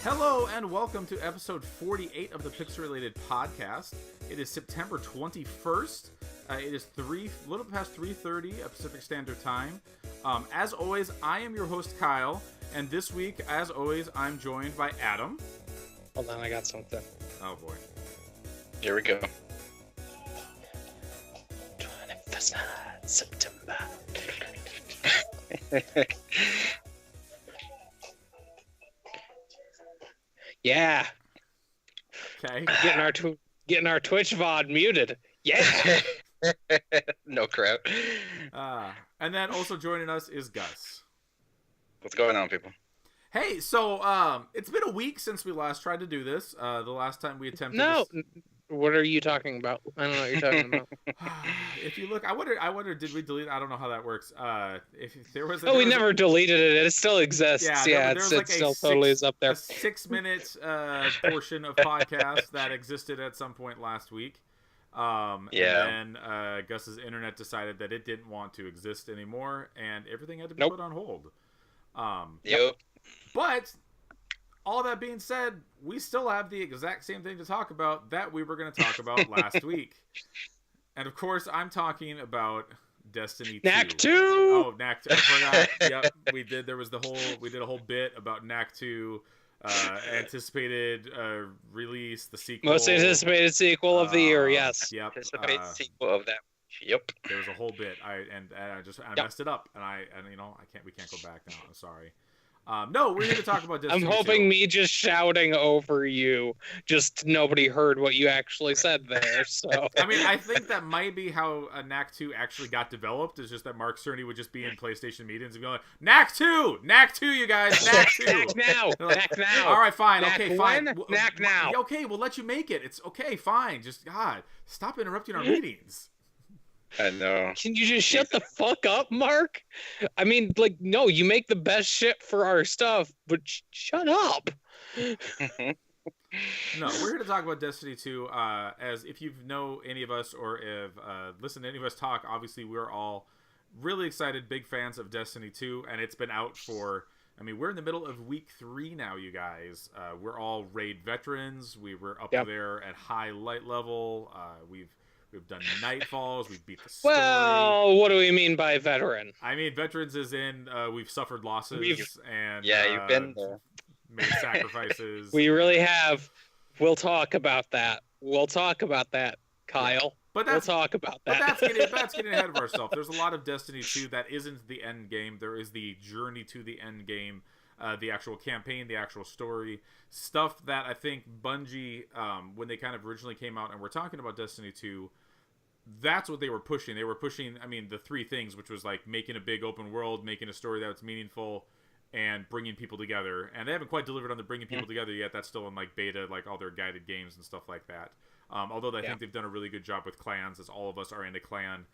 Hello and welcome to episode 48 of the Pixel Related Podcast. It is September 21st. It is a little past 3:30 Pacific Standard Time. As always, I am your host Kyle, and this week, as always, I'm joined by Adam. Hold on, I got something. Oh boy. Here we go. 21st September. Yeah, Okay. getting our Twitch VOD muted. Yeah. No crap. And then also joining us is Gus. What's going on, people? Hey, so it's been a week since we last tried to do this. The last time we attempted No, this... what are you talking about? I don't know what you're talking about. If you look, I wonder, did we delete? I don't know how that works. If there was, We never deleted it. It still exists. Yeah, It still totally is up there. A 6-minute portion of podcast that existed at some point last week. And then Gus's internet decided that it didn't want to exist anymore, and everything had to be put on hold. Yep. But all that being said, we still have the exact same thing to talk about that we were going to talk about last week. And of course, I'm talking about Destiny 2. Knack 2! Oh, Knack 2. I forgot. Yep, we did. We did a whole bit about Knack 2, anticipated release, the sequel. Most anticipated sequel of the year, yes. Yep. Anticipated sequel of that. Yep. There was a whole bit. I messed it up, and we can't go back now. I'm sorry. No, we're here to talk about Destiny 2. I'm hoping me just shouting over you, just nobody heard what you actually said there. So I mean, I think that might be how Knack 2 actually got developed. Is just that Mark Cerny would just be in PlayStation meetings and be like, Knack 2, you guys, Knack 2. Knack now, like, Knack now. All right, fine, Knack okay, fine. Knack now. Okay, we'll let you make it. It's okay, fine. Just God, stop interrupting our meetings. I know. Can you just shut the fuck up, Mark? I mean, like, no, you make the best shit for our stuff, but shut up. No, we're here to talk about Destiny 2. As if you know any of us or have listened to any of us talk, obviously we're all really excited, big fans of Destiny 2, and it's been out for... I mean, we're in the middle of week 3 now, you guys. We're all raid veterans. We were up there at high light level. We've done Nightfalls. We've beat the story. Well, what do we mean by veteran? I mean, veterans is in we've suffered losses and you've been there. Made sacrifices. We really have. We'll talk about that. Kyle. Yeah. But we'll talk about that. But that's getting ahead of ourselves. There's a lot of Destiny 2 that isn't the end game. There is the journey to the end game, the actual campaign, the actual story, stuff that I think Bungie, when they kind of originally came out and were talking about Destiny 2, that's what they were pushing. They were pushing, I mean, the 3 things, which was like making a big open world, making a story that's meaningful, and bringing people together. And they haven't quite delivered on the bringing people together yet. That's still in like beta, like all their guided games and stuff like that. Although I think they've done a really good job with clans, as all of us are in a clan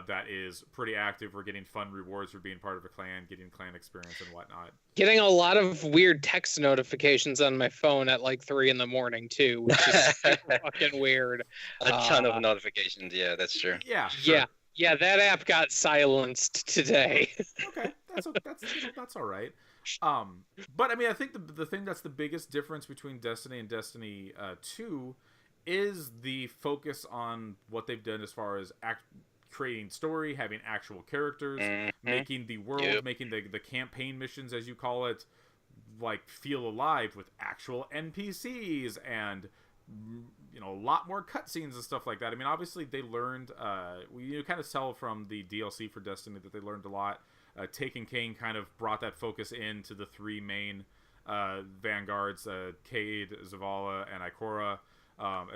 that is pretty active. We're getting fun rewards for being part of a clan, getting clan experience and whatnot. Getting a lot of weird text notifications on my phone at like 3 a.m. too, which is super fucking weird. A ton of notifications. Yeah, that's true. Yeah. Sure. Yeah. That app got silenced today. Okay, that's all right. But I mean, I think the thing that's the biggest difference between Destiny and Destiny 2 is the focus on what they've done as far as creating story, having actual characters, making the world, making the campaign missions, as you call it, like feel alive with actual NPCs and a lot more cutscenes and stuff like that. I mean, obviously they learned. You kind of tell from the DLC for Destiny that they learned a lot. Taken King kind of brought that focus into the 3 main vanguards: Cayde, Zavala, and Ikora.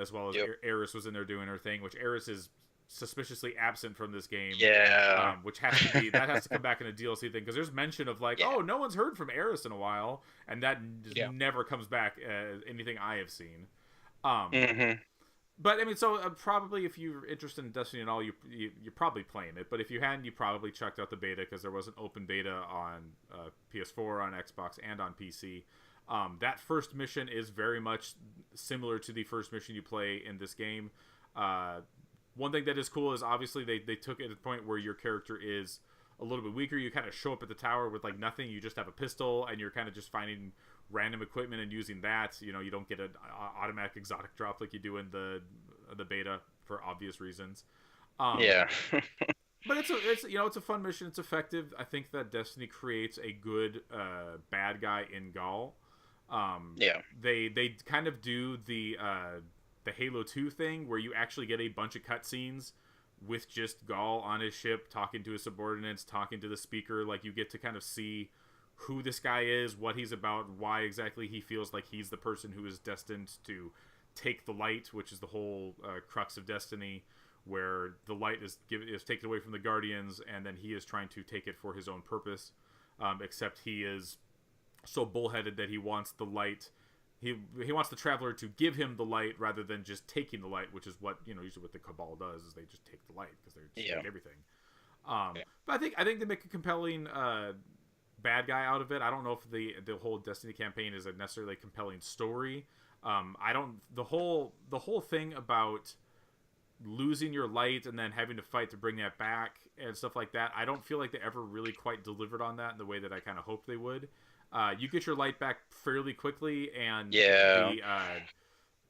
As well as Eris was in there doing her thing, which Eris is suspiciously absent from this game. Yeah. Which has to come back in a DLC thing, because there's mention of like, oh, no one's heard from Eris in a while, and that never comes back anything I have seen. But I mean, so probably if you're interested in Destiny at all, you're probably playing it. But if you hadn't, you probably checked out the beta, because there was an open beta on PS4, on Xbox, and on PC. That first mission is very much similar to the first mission you play in this game. One thing that is cool is obviously they took it to the point where your character is a little bit weaker. You kind of show up at the tower with like nothing. You just have a pistol, and you're kind of just finding random equipment and using that. You know, you don't get an automatic exotic drop like you do in the beta for obvious reasons. Yeah. But it's a fun mission. It's effective. I think that Destiny creates a good bad guy in Gaul. Yeah. They kind of do the Halo 2 thing where you actually get a bunch of cutscenes with just Gaul on his ship talking to his subordinates, talking to the speaker. Like, you get to kind of see who this guy is, what he's about, why exactly he feels like he's the person who is destined to take the light, which is the whole crux of Destiny, where the light is taken away from the Guardians, and then he is trying to take it for his own purpose. Except he is so bullheaded that he wants the light. He wants the Traveler to give him the light rather than just taking the light, which is what usually what the Cabal does, is they just take the light because they just take everything. But I think they make a compelling bad guy out of it. I don't know if the whole Destiny campaign is a necessarily compelling story. The whole thing about losing your light and then having to fight to bring that back and stuff like that, I don't feel like they ever really quite delivered on that in the way that I kind of hoped they would. You get your light back fairly quickly, and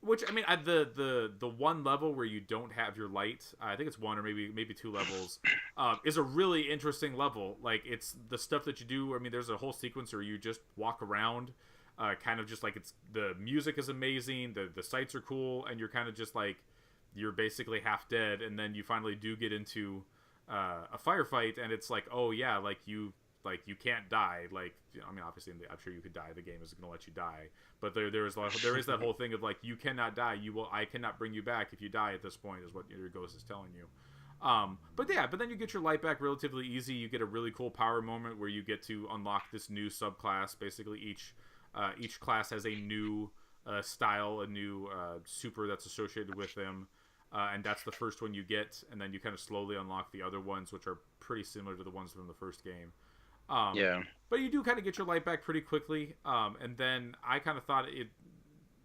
which I mean, the one level where you don't have your light, I think it's one or maybe two levels, is a really interesting level. Like, it's the stuff that you do. I mean, there's a whole sequence where you just walk around, kind of just like the music is amazing, the sights are cool, and you're kind of just like, you're basically half dead, and then you finally do get into a firefight, and it's like, oh yeah, like you can't die. Like, I mean, obviously, I'm sure you could die. The game isn't going to let you die, but there is that whole thing of like, you cannot die. I cannot bring you back if you die at this point, is what your ghost is telling you. But then you get your light back relatively easy. You get a really cool power moment where you get to unlock this new subclass. Basically, each class has a new style, a new super that's associated with them. And that's the first one you get, and then you kind of slowly unlock the other ones, which are pretty similar to the ones from the first game. But you do kind of get your light back pretty quickly, and then I kind of thought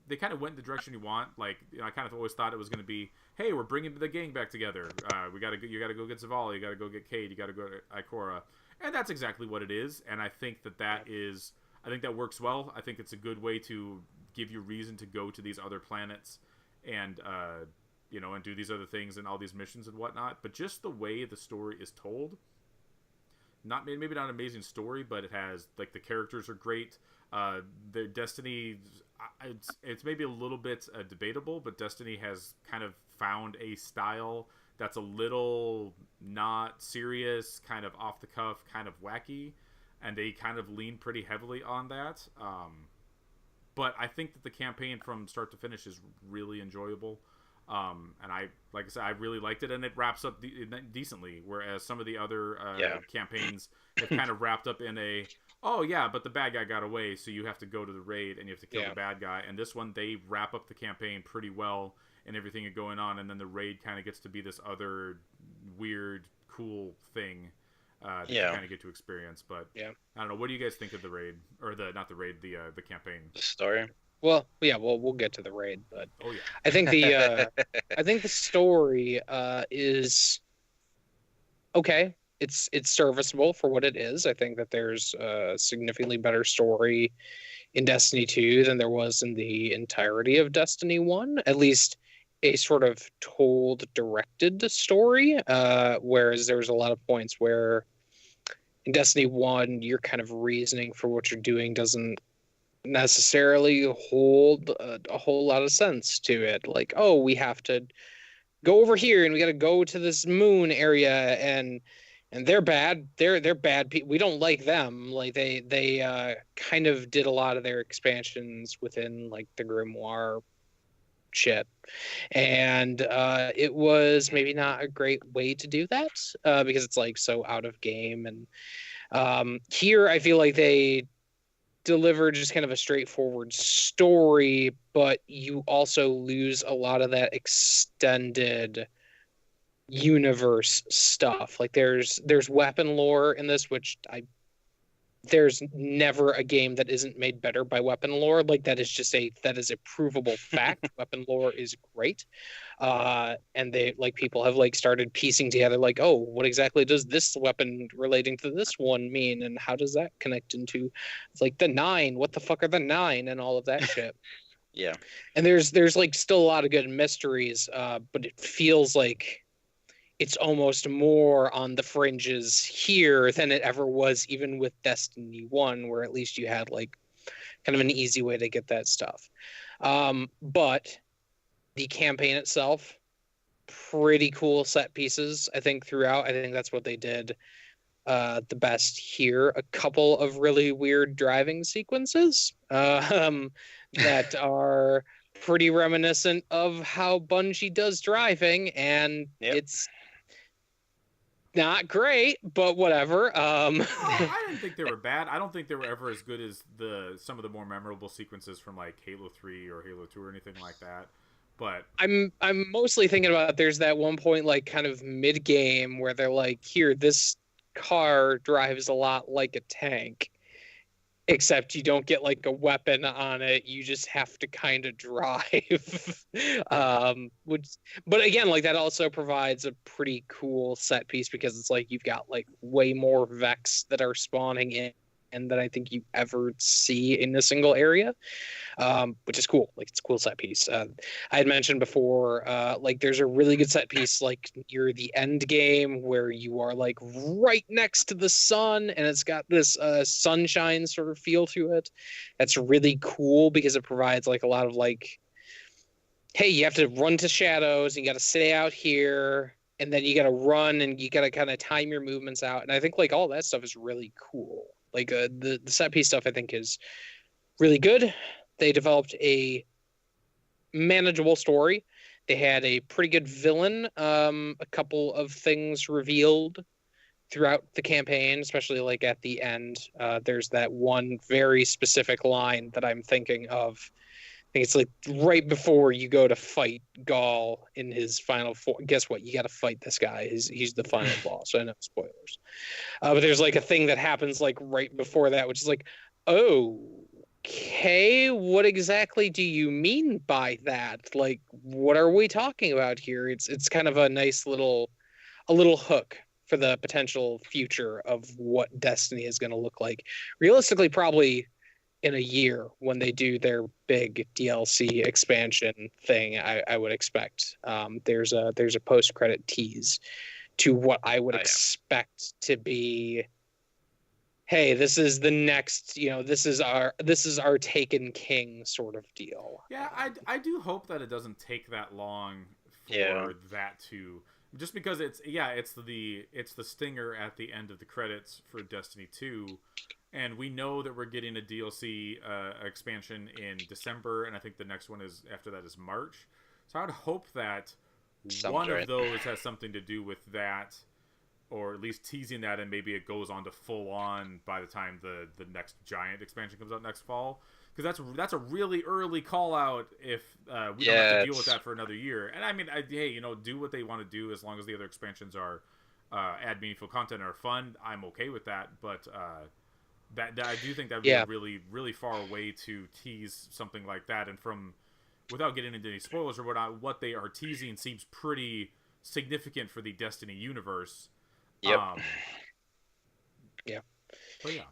they kind of went in the direction you want. Like, I kind of always thought it was going to be, hey, we're bringing the gang back together. You got to go get Zavala, you got to go get Cayde, you got to go to Ikora, and that's exactly what it is. And I think I think that works well. I think it's a good way to give you reason to go to these other planets and and do these other things and all these missions and whatnot. But just the way the story is told, maybe not an amazing story, but it has, like, the characters are great. The Destiny, it's maybe a little bit debatable, but Destiny has kind of found a style that's a little not serious, kind of off the cuff, kind of wacky, and they kind of lean pretty heavily on that. But I think that the campaign from start to finish is really enjoyable. And like I said, I really liked it, and it wraps up decently. Whereas some of the other campaigns have kind of wrapped up in but the bad guy got away, so you have to go to the raid and you have to kill the bad guy. And this one, they wrap up the campaign pretty well and everything going on, and then the raid kind of gets to be this other weird, cool thing that you kind of get to experience. But I don't know. What do you guys think of the raid, or the campaign? The story. Well, yeah, we'll get to the raid, but I think the story is okay. It's serviceable for what it is. I think that there's a significantly better story in Destiny 2 than there was in the entirety of Destiny 1. At least a sort of told, directed story. Whereas there's a lot of points where in Destiny 1, your kind of reasoning for what you're doing doesn't necessarily hold a whole lot of sense to it. Like, oh, we have to go over here and we got to go to this moon area, and they're bad. They're bad people. We don't like them. Like, they kind of did a lot of their expansions within, like, the Grimoire shit, and it was maybe not a great way to do that because it's, like, so out of game. And here I feel like they deliver just kind of a straightforward story, but you also lose a lot of that extended universe stuff. Like, there's weapon lore in this, which I there's never a game that isn't made better by weapon lore. Like that is a provable fact. Weapon lore is great. And they like people have like started piecing together like, oh, what exactly does this weapon relating to this one mean? And how does that connect into it's like the 9? What the fuck are the 9 and all of that shit? Yeah. And there's like still a lot of good mysteries, but it feels like it's almost more on the fringes here than it ever was, even with Destiny 1, where at least you had like kind of an easy way to get that stuff. But the campaign itself, pretty cool set pieces, I think, throughout. I think that's what they did the best here. A couple of really weird driving sequences that are pretty reminiscent of how Bungie does driving, and it's not great, but whatever. I didn't think they were bad. I don't think they were ever as good as some of the more memorable sequences from like Halo 3 or Halo 2 or anything like that. But I'm mostly thinking about there's that one point like kind of mid game where they're like, here, this car drives a lot like a tank, except you don't get like a weapon on it, you just have to kind of drive. But again, like that also provides a pretty cool set piece because it's like you've got like way more Vex that are spawning in and that I think you ever see in a single area, which is cool. Like it's a cool set piece. I had mentioned before, like there's a really good set piece like near the end game where you are like right next to the sun and it's got this sunshine sort of feel to it. That's really cool because it provides like a lot of like, hey, you have to run to shadows, and you got to stay out here, and then you got to run and you got to kind of time your movements out. And I think like all that stuff is really cool. Like the set piece stuff I think is really good. They developed a manageable story. They had a pretty good villain. A couple of things revealed throughout the campaign, especially like at the end. There's that one very specific line that I'm thinking of. I think it's like right before you go to fight Gaul in his final form. Guess what? You got to fight this guy. He's the final boss. So I know spoilers. But there's like a thing that happens like right before that, which is like, oh, okay, what exactly do you mean by that? Like, what are we talking about here? It's kind of a nice little hook for the potential future of what Destiny is going to look like. Realistically, probably in a year when they do their big DLC expansion thing, I would expect. There's a post-credit tease to what I would expect to be, hey, this is the next, this is our Taken King sort of deal. Yeah, I do hope that it doesn't take that long for that to, just because it's the stinger at the end of the credits for Destiny 2, and we know that we're getting a DLC expansion in December, and I think the next one after that is March. So I would hope that one of those has something to do with that, or at least teasing that, and maybe it goes on to full on by the time the next giant expansion comes out next fall. Because that's a really early call out if we don't have to deal with that for another year. And I mean, hey, do what they want to do as long as the other expansions are add meaningful content and are fun. I'm okay with that. But that I do think that would be a really, really far away to tease something like that. And without getting into any spoilers or whatnot, what they are teasing seems pretty significant for the Destiny universe. Yep.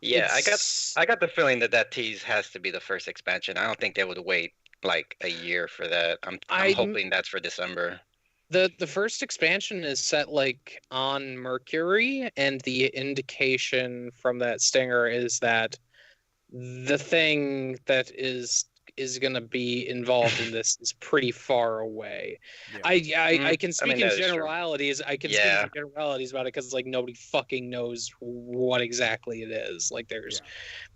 Yeah, I got the feeling that tease has to be the first expansion. I don't think they would wait like a year for that. I'm hoping that's for December. The first expansion is set like on Mercury, and the indication from that stinger is that the thing that is going to be involved in this is pretty far away. Yeah. I can speak in generalities. I can speak in generalities about it because it's like nobody fucking knows what exactly it is. Like there's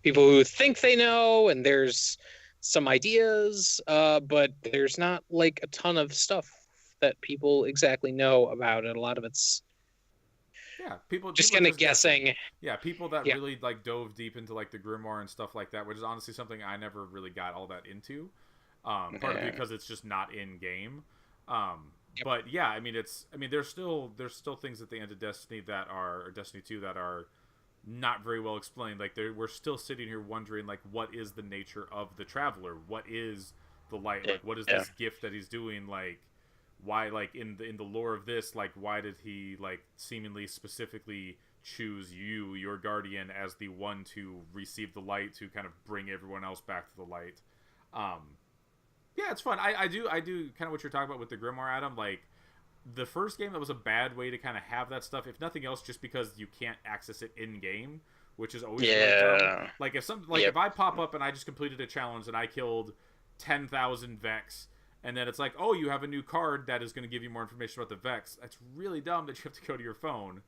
people who think they know, and there's some ideas, but there's not like a ton of stuff that people exactly know about it. A lot of it's people kind of guessing. People that really like dove deep into like the Grimoire and stuff like that, which is honestly something I never really got all that into. Partly because it's just not in game. But yeah, I mean there's still things at the end of Destiny Destiny 2 that are not very well explained. Like we're still sitting here wondering, like, what is the nature of the traveler? What is the light? Like, what is this gift that he's doing? Like, why? Like in the lore of this, like, why did he like seemingly specifically choose you, your guardian, as the one to receive the light to kind of bring everyone else back to the light? Yeah, it's fun. I do kind of what you're talking about with the Grimoire, Adam. Like, the first game, that was a bad way to kind of have that stuff, if nothing else just because you can't access it in game, which is always really dumb. Like if I pop up and I just completed a challenge and I killed 10,000 Vex, and then it's like, oh, you have a new card that is going to give you more information about the Vex, that's really dumb that you have to go to your phone.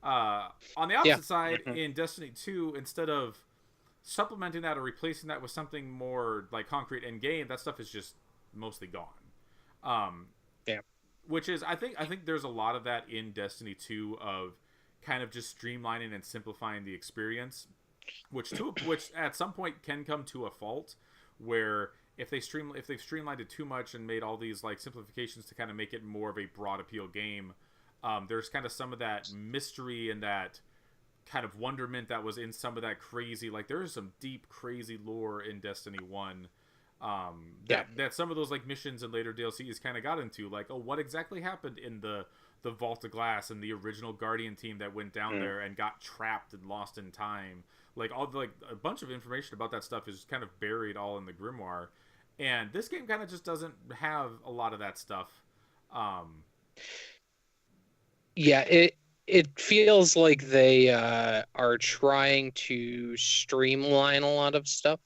On the opposite side, in Destiny 2, instead of supplementing that or replacing that with something more like concrete in game, that stuff is just mostly gone. Which is, I think there's a lot of that in Destiny 2 of kind of just streamlining and simplifying the experience, which at some point can come to a fault, where if they've streamlined it too much and made all these like simplifications to kind of make it more of a broad appeal game, there's kind of some of that mystery and that kind of wonderment that was in some of that crazy, like, there is some deep crazy lore in Destiny 1 that some of those like missions and later DLCs kind of got into, like, oh, what exactly happened in the Vault of Glass and the original Guardian team that went down there and got trapped and lost in time. Like, all the, like, a bunch of information about that stuff is kind of buried all in the Grimoire, and this game kind of just doesn't have a lot of that stuff. It feels like they are trying to streamline a lot of stuff,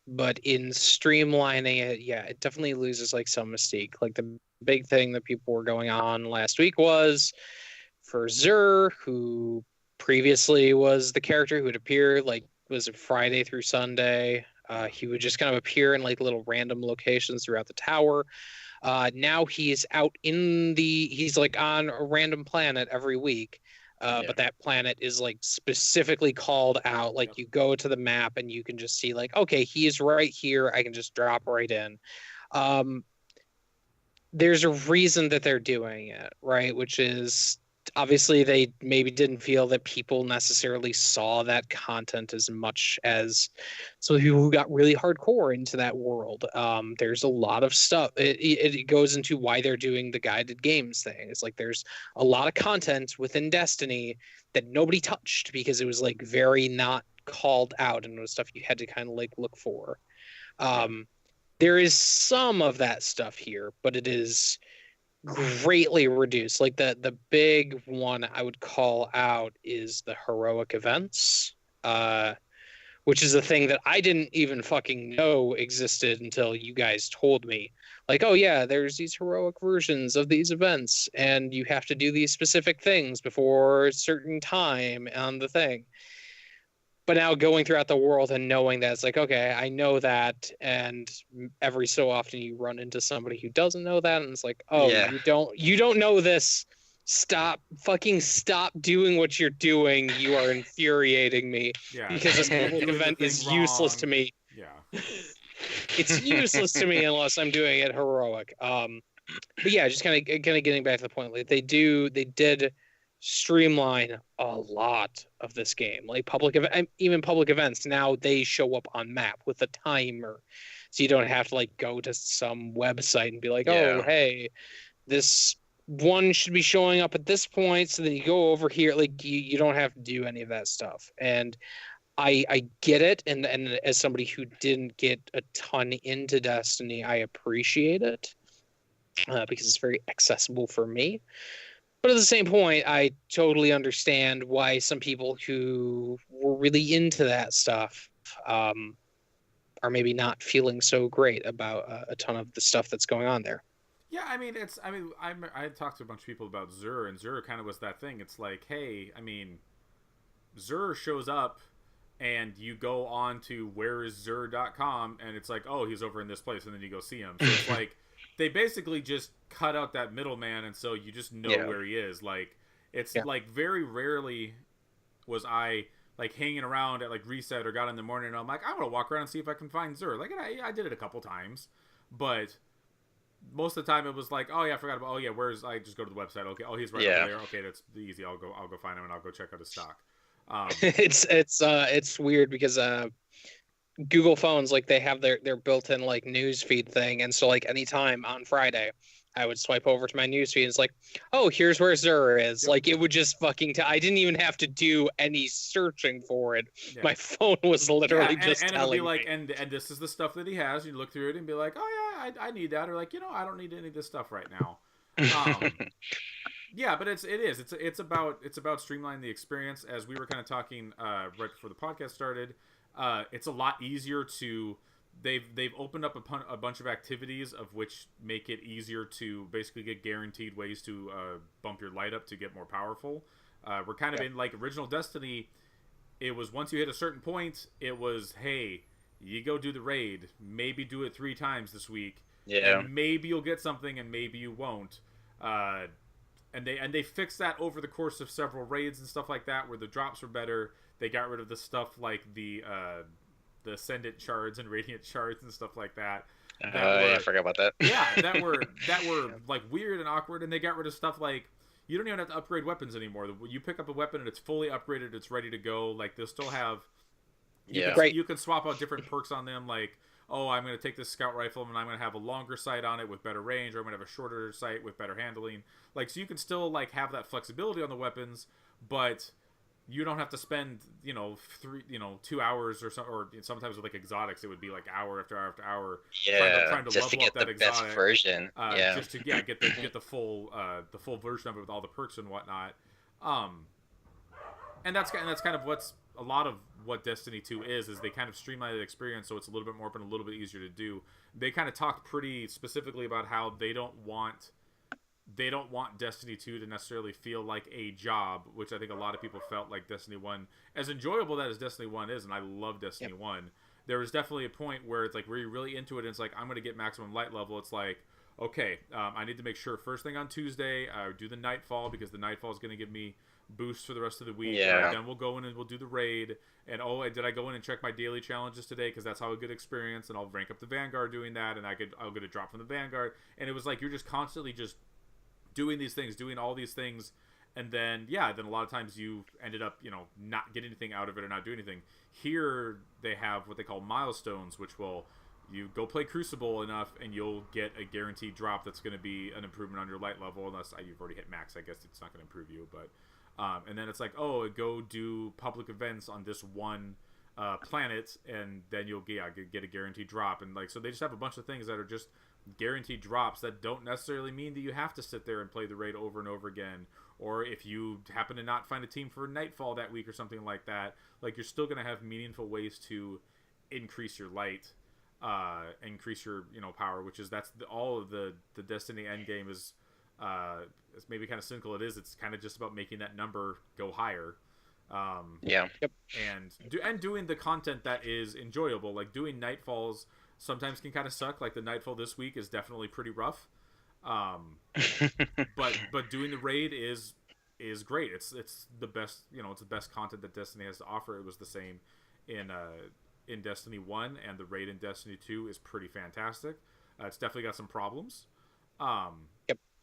but in streamlining it, it definitely loses like some mystique. Like, the big thing that people were going on last week was for Xur, who previously was the character who would appear, like, was it Friday through Sunday? He would just kind of appear in like little random locations throughout the tower. Now he's out he's like on a random planet every week. But that planet is like specifically called out. Like, you go to the map and you can just see, like, okay, he's right here. I can just drop right in. There's a reason that they're doing it, right? Which is, obviously, they maybe didn't feel that people necessarily saw that content as much as some people who got really hardcore into that world. There's a lot of stuff. It goes into why they're doing the guided games thing. It's like there's a lot of content within Destiny that nobody touched because it was like very not called out, and it was stuff you had to kind of like look for. There is some of that stuff here, but it is greatly reduced. Like, the big one I would call out is the heroic events, which is a thing that I didn't even fucking know existed until you guys told me. Like, oh yeah, there's these heroic versions of these events, and you have to do these specific things before a certain time on the thing. But now going throughout the world and knowing that, it's like, okay, I know that, and every so often you run into somebody who doesn't know that, and it's like, oh, you don't know this. Stop doing what you're doing. You are infuriating me because this event is useless to me. Yeah, it's useless to me unless I'm doing it heroic. But yeah, just kind of getting back to the point. Like, they did streamline a lot of this game. Like, even public events now, they show up on map with a timer, so you don't have to like go to some website and be like, oh, hey, this one should be showing up at this point, so then you go over here. Like, you don't have to do any of that stuff. And I get it, and as somebody who didn't get a ton into Destiny, I appreciate it because it's very accessible for me. But at the same point, I totally understand why some people who were really into that stuff are maybe not feeling so great about a ton of the stuff that's going on there. Yeah, I mean, I talked to a bunch of people about Xur, and Xur kind of was that thing. It's like, hey, I mean, Xur shows up, and you go on to whereisxur.com, and it's like, oh, he's over in this place, and then you go see him. So it's like, they basically just cut out that middleman, and so you just know where he is. Like, it's like very rarely was I like hanging around at like reset or got in the morning and I'm like, I want to walk around and see if I can find Xur. Like, I did it a couple times, but most of the time it was like, oh yeah, I forgot about, oh yeah, I just go to the website. Okay, oh, he's right over there. Okay, that's easy. I'll go find him and I'll go check out his stock. It's weird because Google phones, like, they have their built-in like news feed thing, and so like anytime on Friday I would swipe over to my news feed and it's like, oh, here's where Xur is. Yep. Like, it would just fucking I didn't even have to do any searching for it. Yeah. My phone was literally just and telling it'll be like, me. And this is the stuff that he has. You look through it and be like, oh yeah, I need that, or like, I don't need any of this stuff right now. Yeah, but it's about streamlining the experience. As we were kind of talking right before the podcast started, it's a lot easier to they've opened up a bunch of activities of which make it easier to basically get guaranteed ways to bump your light up to get more powerful. We're kind of in like original Destiny. It was once you hit a certain point, it was, hey, you go do the raid, maybe do it 3 times this week. Yeah. And maybe you'll get something and maybe you won't. And they fixed that over the course of several raids and stuff like that, where the drops were better. They got rid of the stuff like the Ascendant shards and Radiant shards and stuff like that. I forgot about that. Yeah, that were like weird and awkward. And they got rid of stuff like, you don't even have to upgrade weapons anymore. You pick up a weapon and it's fully upgraded, it's ready to go. Like, they'll still have you can swap out different perks on them, like, oh, I'm going to take this scout rifle and I'm going to have a longer sight on it with better range, or I'm going to have a shorter sight with better handling. Like, so you can still like have that flexibility on the weapons, but you don't have to spend 2 hours or so, or sometimes with like exotics it would be like hour after hour after hour trying to just level to get up that the exotic best version. Just to get the full version of it with all the perks and whatnot. And that's kind of what's a lot of what Destiny 2 is they kind of streamline the experience so it's a little bit more open, a little bit easier to do. They kind of talked pretty specifically about how they don't want Destiny 2 to necessarily feel like a job, which I think a lot of people felt like Destiny 1, as enjoyable that as Destiny 1 is, and I love Destiny 1, there was definitely a point where it's like, where you're really into it and it's like, I'm going to get maximum light level. It's like, okay, I need to make sure first thing on Tuesday, I do the Nightfall, because the Nightfall is going to give me boosts for the rest of the week. Then we'll go in and we'll do the raid, and did I go in and check my daily challenges today, because that's how a good experience, and I'll rank up the Vanguard doing that, and I'll get a drop from the Vanguard. And it was like, you're just constantly just doing these things, doing all these things, and then a lot of times you ended up not getting anything out of it or not doing anything. Here they have what they call milestones, which will, you go play Crucible enough and you'll get a guaranteed drop that's going to be an improvement on your light level, unless you've already hit max. I guess it's not going to improve you, but and then it's like, oh, go do public events on this one planet, and then you'll get a guaranteed drop. And like, so they just have a bunch of things that are just guaranteed drops that don't necessarily mean that you have to sit there and play the raid over and over again. Or if you happen to not find a team for Nightfall that week or something like that, like, you're still going to have meaningful ways to increase your light, increase your power, which is all of the Destiny endgame is. It's maybe kind of cynical. It's kind of just about making that number go higher. And doing the content that is enjoyable. Like, doing Nightfalls sometimes can kind of suck. Like, the Nightfall this week is definitely pretty rough. But doing the raid is great. It's the best, it's the best content that Destiny has to offer. It was the same in Destiny 1, and the raid in Destiny 2 is pretty fantastic. It's definitely got some problems.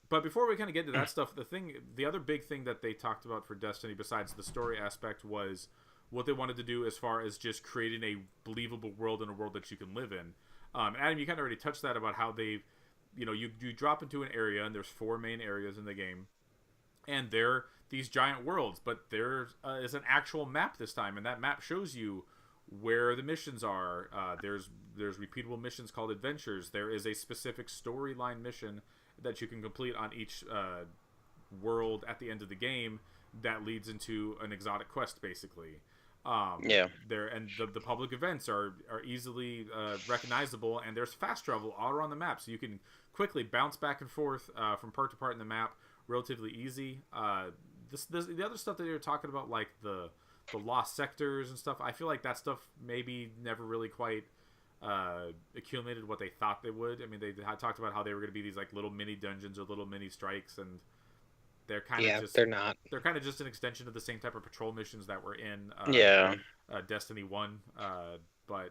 But before we kind of get into that stuff, the other big thing that they talked about for Destiny, besides the story aspect, was what they wanted to do as far as just creating a believable world and a world that you can live in. Adam, you kind of already touched that about how they've, you drop into an area, and there's 4 main areas in the game, and they're these giant worlds, but there is an actual map this time, and that map shows you where the missions are. There's repeatable missions called adventures. There is a specific storyline mission that you can complete on each world at the end of the game that leads into an exotic quest, basically. The public events are easily recognizable, and there's fast travel all around the map, so you can quickly bounce back and forth from part to part in the map relatively easy. The other stuff that you're talking about, like the lost sectors and stuff, I feel like that stuff maybe never really quite accumulated what they thought they would. I mean, they had talked about how they were going to be these like little mini dungeons or little mini strikes, and they're kind of just, they're not. They're kind of just an extension of the same type of patrol missions that were in Destiny 1. But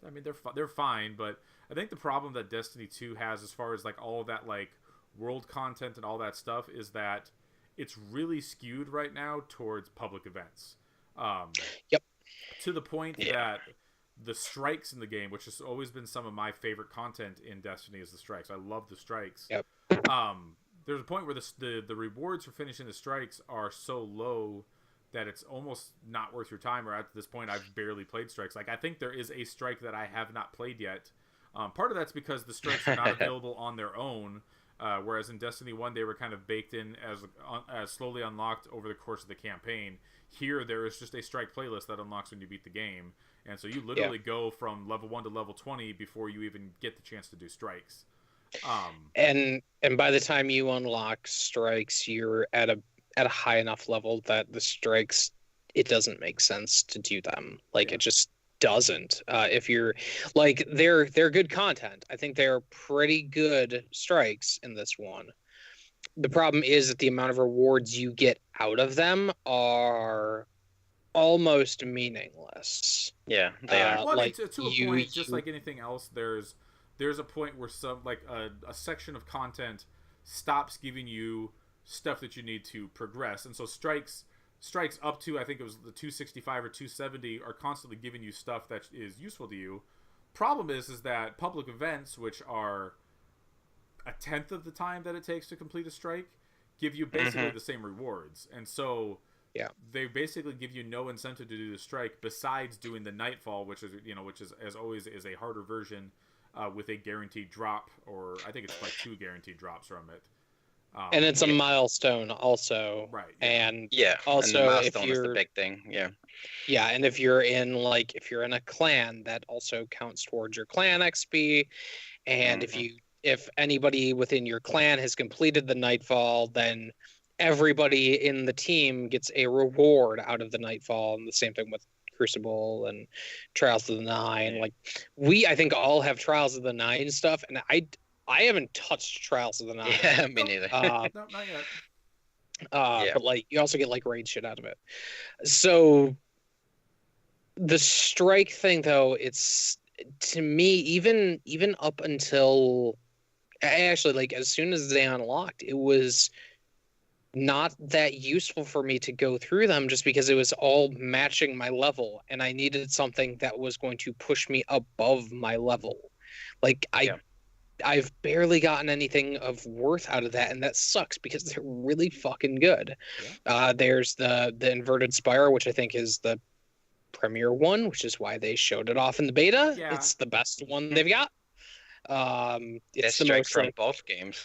I mean, they're fine. But I think the problem that Destiny 2 has, as far as like all of that like world content and all that stuff, is that it's really skewed right now towards public events. Yep. To the point that the strikes in the game, which has always been some of my favorite content in Destiny, is the strikes. I love the strikes. Yep. There's a point where the rewards for finishing the strikes are so low that it's almost not worth your time. Or at this point, I've barely played strikes. Like, I think there is a strike that I have not played yet. Part of that's because the strikes are not available on their own, whereas in Destiny 1 they were kind of baked in as slowly unlocked over the course of the campaign. Here there is just a strike playlist that unlocks when you beat the game, and so you literally go from level 1 to level 20 before you even get the chance to do strikes. And by the time you unlock strikes, you're at a high enough level that the strikes, it doesn't make sense to do them. Like, it just doesn't. If you're like, they're good content. I think they're pretty good strikes in this one. The problem is that the amount of rewards you get out of them are almost meaningless. Yeah, they are. Well, like, to a point, just like anything else, there's a point where some, like, a section of content stops giving you stuff that you need to progress, and so strikes up to, I think it was the 265 or 270, are constantly giving you stuff that is useful to you. Problem is that public events, which are a tenth of the time that it takes to complete a strike, give you basically the same rewards, and so they basically give you no incentive to do the strike besides doing the Nightfall, which is as always is a harder version with a guaranteed drop, or I think it's like 2 guaranteed drops from it. And it's a milestone also. Right. And also, and the milestone is the big thing. Yeah, and if you're in a clan, that also counts towards your clan XP. And if anybody within your clan has completed the Nightfall, then everybody in the team gets a reward out of the Nightfall. And the same thing with Crucible and Trials of the Nine. Like, I think all have Trials of the Nine stuff, and I haven't touched Trials of the Nine. Yeah, me neither. No, not yet. But like, you also get like raid shit out of it. So the strike thing, though, it's, to me, even up until actually, like, as soon as they unlocked, it was not that useful for me to go through them, just because it was all matching my level, and I needed something that was going to push me above my level. Like, I've barely gotten anything of worth out of that, and that sucks because they're really fucking good. There's the Inverted Spire, which I think is the premier one, which is why they showed it off in the beta. It's the best one they've got. It's the most from both games.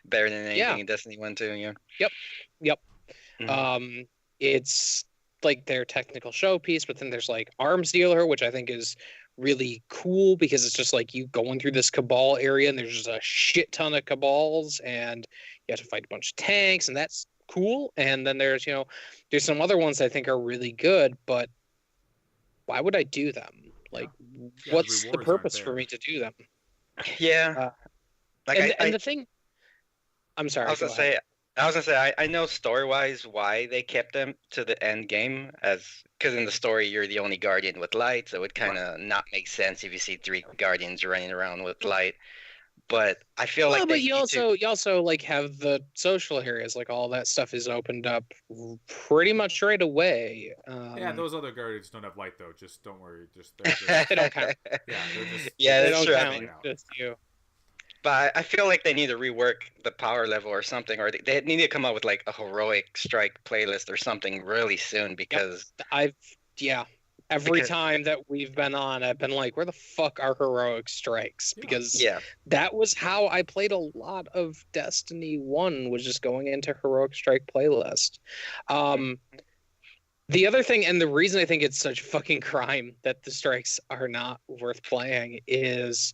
Better than anything in Destiny 1 too. Yep. It's like their technical showpiece, but then there's like Arms Dealer, which I think is really cool because it's just like you going through this Cabal area and there's just a shit ton of Cabals and you have to fight a bunch of tanks, and that's cool. And then there's some other ones I think are really good, but why would I do them? Like, what's the purpose for me to do them? The thing, I'm sorry. I was gonna say I know story-wise why they kept them to the end game, because in the story you're the only guardian with light, so it kind of not make sense if you see 3 guardians running around with light. But I feel but you also like have the social areas, like all that stuff is opened up pretty much right away. Those other guardians don't have light though. Just don't worry. They don't count. That's true. Just you. But I feel like they need to rework the power level or something, or they need to come up with like a heroic strike playlist or something really soon, because every time that we've been on, I've been like, where the fuck are heroic strikes? Because that was how I played a lot of Destiny 1, was just going into heroic strike playlist. The other thing, and the reason I think it's such fucking crime that the strikes are not worth playing, is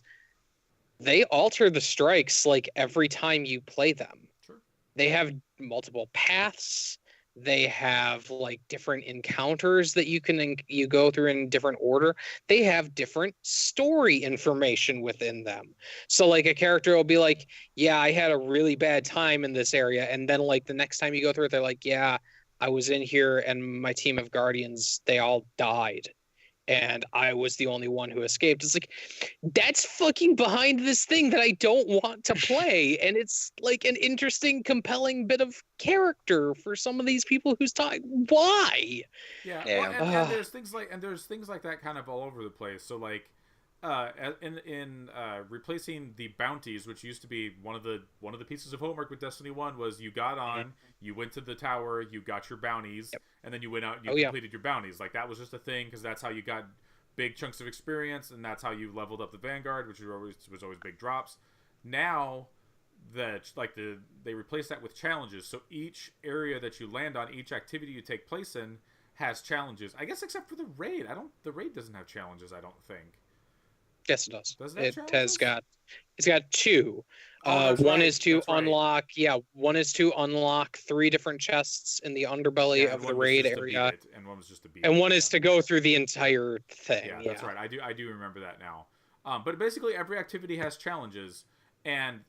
they alter the strikes like every time you play them. Sure. They have multiple paths. They have like different encounters that you go through in different order. They have different story information within them. So like a character will be like, yeah, I had a really bad time in this area. And then like the next time you go through it, they're like, yeah, I was in here and my team of guardians, they all died. and I was the only one who escaped. It's like, that's fucking behind this thing that I don't want to play. And it's like an interesting, compelling bit of character for some of these people who's talking. Why? Yeah. Well, and there's things like that kind of all over the place. So like, in replacing the bounties, which used to be one of the pieces of homework with Destiny 1 was you got on, you went to the tower, you got your bounties, and then you went out and you completed your bounties. Like that was just a thing because that's how you got big chunks of experience, and that's how you leveled up the Vanguard, which was always big drops. Now they replace that with challenges. So each area that you land on, each activity you take place in has challenges. I guess except for the raid. The raid doesn't have challenges, I don't think. Yes, it does. It's got two. One is to unlock. Yeah, one is to unlock 3 different chests in the underbelly of the raid area, and one was just to beat. And one is to go through the entire thing. Yeah, that's right. I do remember that now. But basically, every activity has challenges, and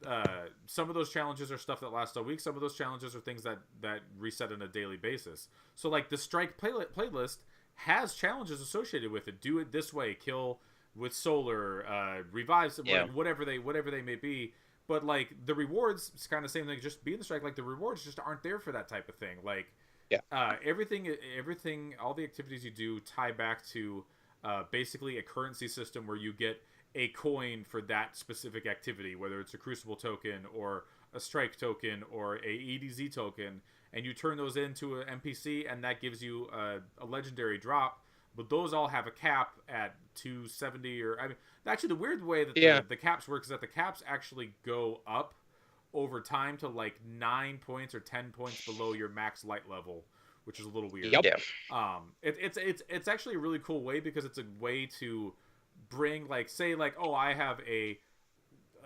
some of those challenges are stuff that lasts a week. Some of those challenges are things that reset on a daily basis. So, like the Strike playlist has challenges associated with it. Do it this way. Kill with solar, revives, whatever they may be. But like the rewards, it's kind of the same thing. Just be in the Strike. Like the rewards just aren't there for that type of thing. Like everything, all the activities you do tie back to basically a currency system where you get a coin for that specific activity, whether it's a Crucible token or a Strike token or a EDZ token, and you turn those into an NPC, and that gives you a legendary drop. But those all have a cap at 270 actually the weird way that the caps work is that the caps actually go up over time to like 9 points or 10 points below your max light level, which is a little weird. Yep. It's actually a really cool way because it's a way to bring like say like I have a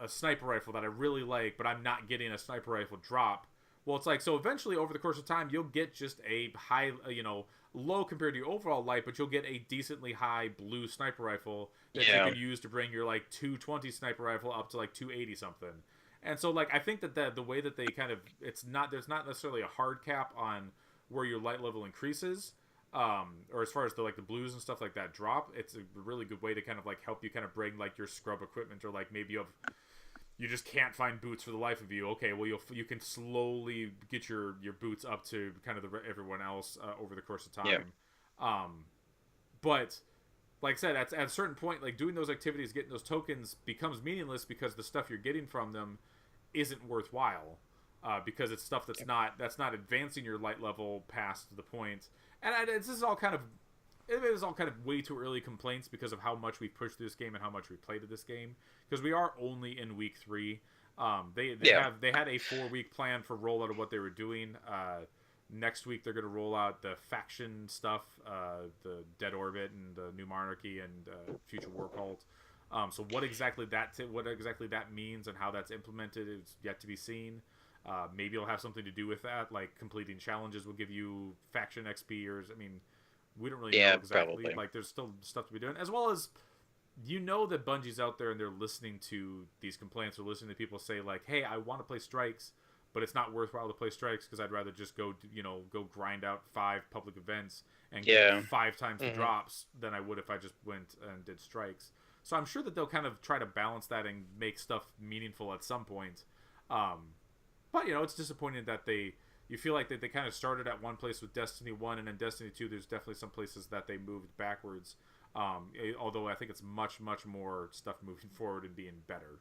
sniper rifle that I really like, but I'm not getting a sniper rifle drop. Well, it's like so eventually over the course of time you'll get just a high low compared to your overall light, but you'll get a decently high blue sniper rifle that you can use to bring your like 220 sniper rifle up to like 280 something. And so like I think that the way that they kind of there's not necessarily a hard cap on where your light level increases, or as far as the blues and stuff like that drop. It's a really good way to kind of like help you kind of bring like your scrub equipment, or like maybe you just can't find boots for the life of you. Okay, well you can slowly get your boots up to kind of everyone else over the course of time. Yeah. But like I said, at a certain point, like doing those activities, getting those tokens becomes meaningless because the stuff you're getting from them isn't worthwhile, because it's stuff that's not advancing your light level past the point. And this is all kind of. It is all kind of way too early complaints because of how much we've pushed this game and how much we played this game. Because we are only in week 3. They had a 4-week plan for rollout of what they were doing. Next week they're going to roll out the faction stuff, the Dead Orbit and the New Monarchy and Future War Cult. So what exactly that means and how that's implemented is yet to be seen. Maybe it'll have something to do with that, like completing challenges will give you faction XP, or we don't really know exactly. Probably. Like, there's still stuff to be doing, as well as that Bungie's out there and they're listening to these complaints, or listening to people say like, "Hey, I want to play Strikes, but it's not worthwhile to play Strikes because I'd rather just go grind out 5 public events and get 5 times the drops than I would if I just went and did Strikes." So I'm sure that they'll kind of try to balance that and make stuff meaningful at some point. But it's disappointing that you feel like they kind of started at one place with Destiny 1, and in Destiny 2 there's definitely some places that they moved backwards, although I think it's much, much more stuff moving forward and being better.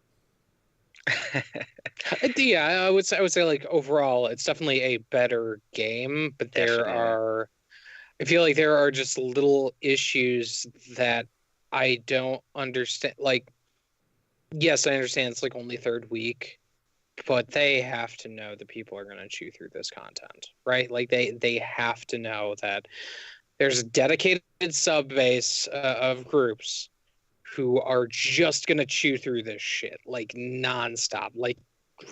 Yeah, I would say like overall it's definitely a better game, but I feel like there are just little issues that I don't understand. Like, yes, I understand it's like only 3rd week, but they have to know that people are going to chew through this content, right? Like they have to know that there's a dedicated sub base of groups who are just going to chew through this shit like nonstop, like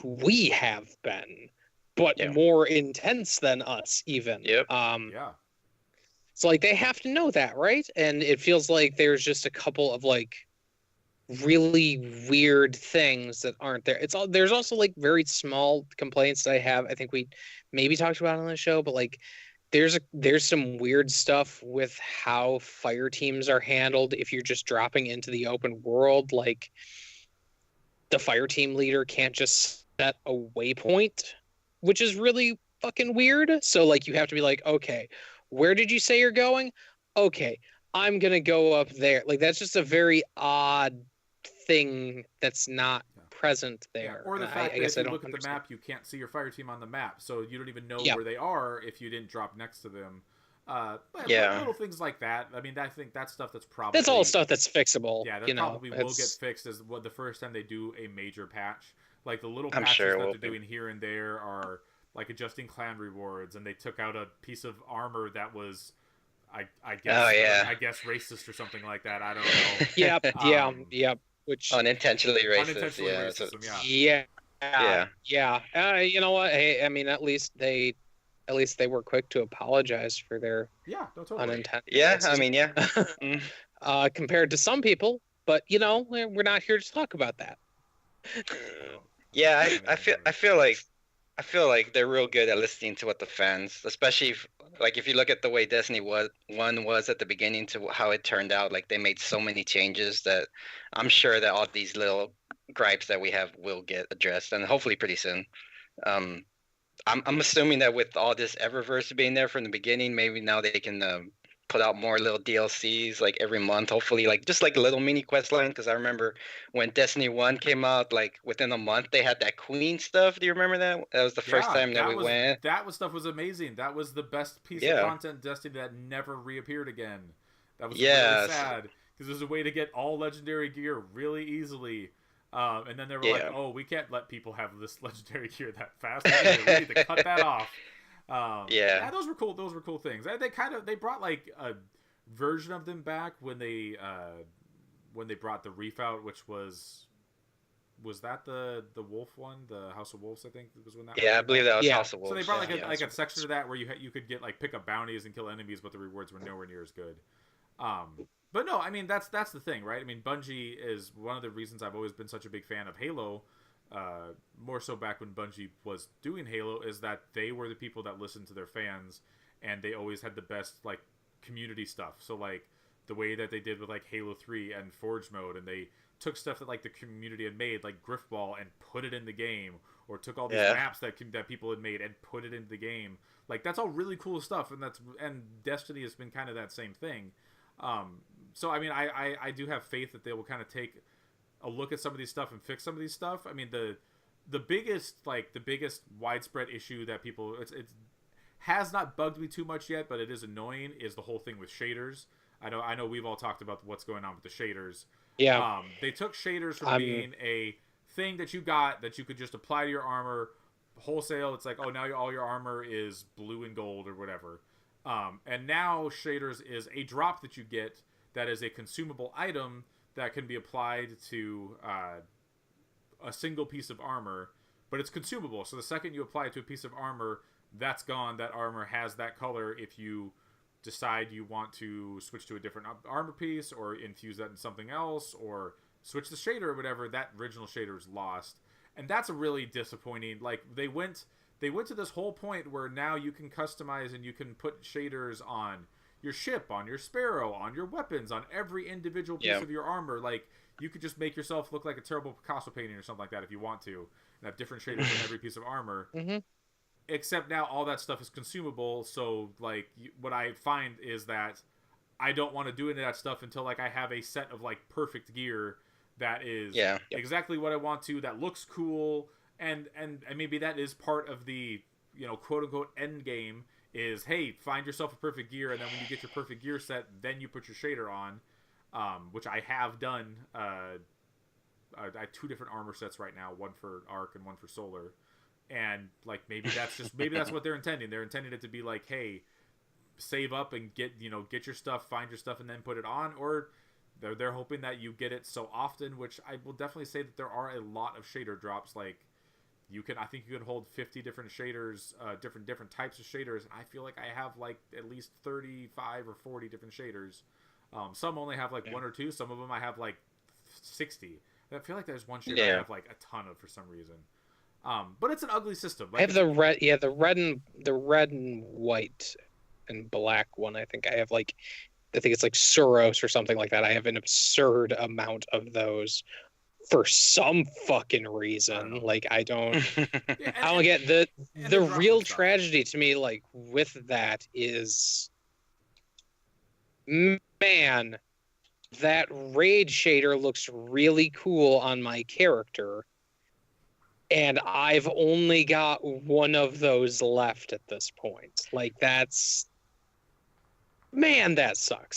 we have been, but more intense than us even. Yep. So like they have to know that, right? And it feels like there's just a couple of like really weird things that aren't there. There's also like very small complaints that I have. I think we maybe talked about on the show, but like there's some weird stuff with how fire teams are handled if you're just dropping into the open world. Like the fire team leader can't just set a waypoint, which is really fucking weird. So like you have to be like, okay, where did you say you're going? Okay, I'm gonna go up there. Like that's just a very odd thing that's not present there. Or the fact that if you look at the map, you can't see your fire team on the map, so you don't even know where they are if you didn't drop next to them. Little things like that. I mean, I think that's stuff that's probably... That's all stuff that's fixable. Yeah, that probably will get fixed as the first time they do a major patch. Like the little patches that they're doing here and there are like adjusting clan rewards, and they took out a piece of armor that was... I guess racist or something like that. I don't know. Yep. Which unintentionally racist. You know what? Hey, I mean, at least they were quick to apologize for their unintended. Yeah, I mean, compared to some people, but you know, we're not here to talk about that. Yeah, I feel like they're real good at listening to what the fans, especially if you look at the way Destiny 1 was at the beginning to how it turned out, like they made so many changes that I'm sure that all these little gripes that we have will get addressed, and hopefully pretty soon. I'm assuming that with all this Eververse being there from the beginning, maybe now they can put out more little DLCs like every month, hopefully, like just like a little mini quest line. Because I remember when Destiny 1 came out, like within a month they had that Queen stuff. Do you remember that? That was the first time that we went. That stuff was amazing. That was the best piece of content Destiny that never reappeared again. That was really sad because there's a way to get all legendary gear really easily. And then they were like, "Oh, we can't let people have this legendary gear that fast. We need to cut that off." Those were cool. Those were cool things. They brought like a version of them back when they brought the Reef out, which was that the Wolf one, the House of Wolves, I think was when that. Yeah, I believe that was House of Wolves. So they brought like a section of that where you could get like pick up bounties and kill enemies, but the rewards were nowhere near as good. But no, I mean that's the thing, right? I mean Bungie is one of the reasons I've always been such a big fan of Halo. More so back when Bungie was doing Halo, is that they were the people that listened to their fans, and they always had the best like community stuff. So like the way that they did with like Halo 3 and Forge mode, and they took stuff that like the community had made, like Griffball, and put it in the game, or took all these maps that people had made and put it into the game. Like that's all really cool stuff, and Destiny has been kind of that same thing. So I mean, I do have faith that they will kind of take a look at some of these stuff and fix some of these stuff. I mean, the biggest widespread issue that people it has not bugged me too much yet, but it is annoying, is the whole thing with shaders. I know we've all talked about what's going on with the shaders. Yeah. They took shaders from being a thing that you got that you could just apply to your armor wholesale. It's like, oh, now all your armor is blue and gold or whatever. And now shaders is a drop that you get that is a consumable item that can be applied to a single piece of armor, but it's consumable. So the second you apply it to a piece of armor, that's gone. That armor has that color. If you decide you want to switch to a different armor piece or infuse that in something else or switch the shader or whatever, that original shader is lost. And that's a really disappointing. Like they went to this whole point where now you can customize and you can put shaders on your ship, on your Sparrow, on your weapons, on every individual piece of your armor. Like you could just make yourself look like a terrible Picasso painting or something like that if you want to, and have different shaders on every piece of armor. Mm-hmm. Except now all that stuff is consumable. So like what I find is that I don't want to do any of that stuff until like I have a set of like perfect gear that is exactly what I want to, that looks cool, and maybe that is part of the, you know, quote unquote end game is, hey, find yourself a perfect gear, and then when you get your perfect gear set, then you put your shader on, which I have done. I have 2 different armor sets right now, one for Arc and one for Solar, and like maybe that's what they're intending. They're intending it to be like, hey, save up and get your stuff, find your stuff, and then put it on, or they're hoping that you get it so often, which I will definitely say that there are a lot of shader drops. Like I think you can hold 50 different shaders, different types of shaders, and I feel like I have like at least 35 or 40 different shaders. Some only have like 1 or 2. Some of them I have like 60. I feel like there's one shader I have like a ton of for some reason. But it's an ugly system. Like, I have the red and white and black one. I think I think it's like Suros or something like that. I have an absurd amount of those for some fucking reason. I don't get the real tragedy to me, like, with that is, man, that raid shader looks really cool on my character, and I've only got one of those left at this point. Like, that sucks.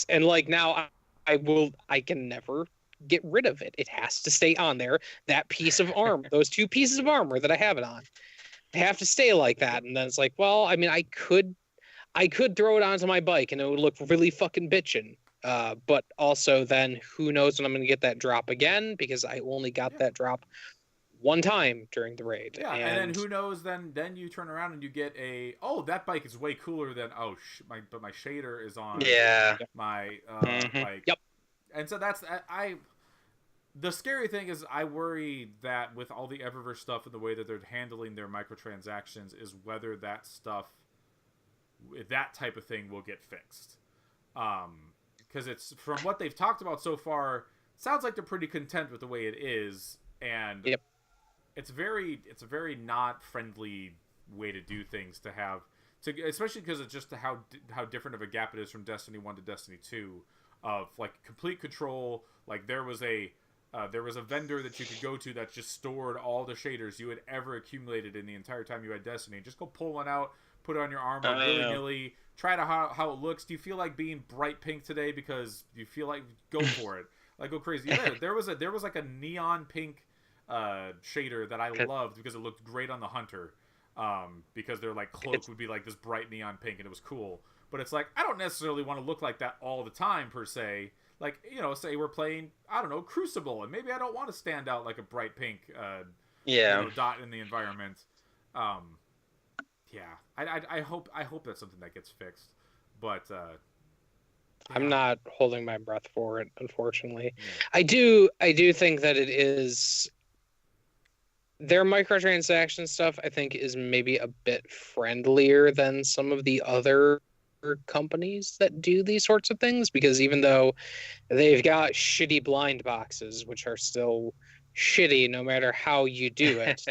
And like, now I can never get rid of it. It has to stay on there. That piece of armor, those 2 pieces of armor that I have it on, they have to stay like that. And then it's like, well, I mean, I could throw it onto my bike and it would look really fucking bitchin'. But also then who knows when I'm going to get that drop again, because I only got that drop one time during the raid. Yeah, and then who knows, then you turn around and you get that bike is way cooler than, but my shader is on my like, yep. And so that's the scary thing is, I worry that with all the Eververse stuff and the way that they're handling their microtransactions, is whether that type of thing will get fixed. Because it's, from what they've talked about so far, sounds like they're pretty content with the way it is, and it's a very not friendly way to do things especially because it's just how different of a gap it is from Destiny 1 to Destiny 2, of like complete control. Like, there was a vendor that you could go to that just stored all the shaders you had ever accumulated in the entire time you had Destiny. Just go pull one out, put it on your armor willy-nilly, try to how it looks. Do you feel like being bright pink today because you feel like, go for it. Like, go crazy. Yeah, there was like a neon pink shader that I loved because it looked great on the hunter. Because their like cloak would be like this bright neon pink and it was cool. But it's like, I don't necessarily want to look like that all the time, per se. Like, say we're playing, I don't know, Crucible, and maybe I don't want to stand out like a bright pink dot in the environment. I hope that's something that gets fixed. But I'm not holding my breath for it, unfortunately. Yeah. I do think that it is, their microtransaction stuff, I think, is maybe a bit friendlier than some of the other companies that do these sorts of things, because even though they've got shitty blind boxes, which are still shitty no matter how you do it,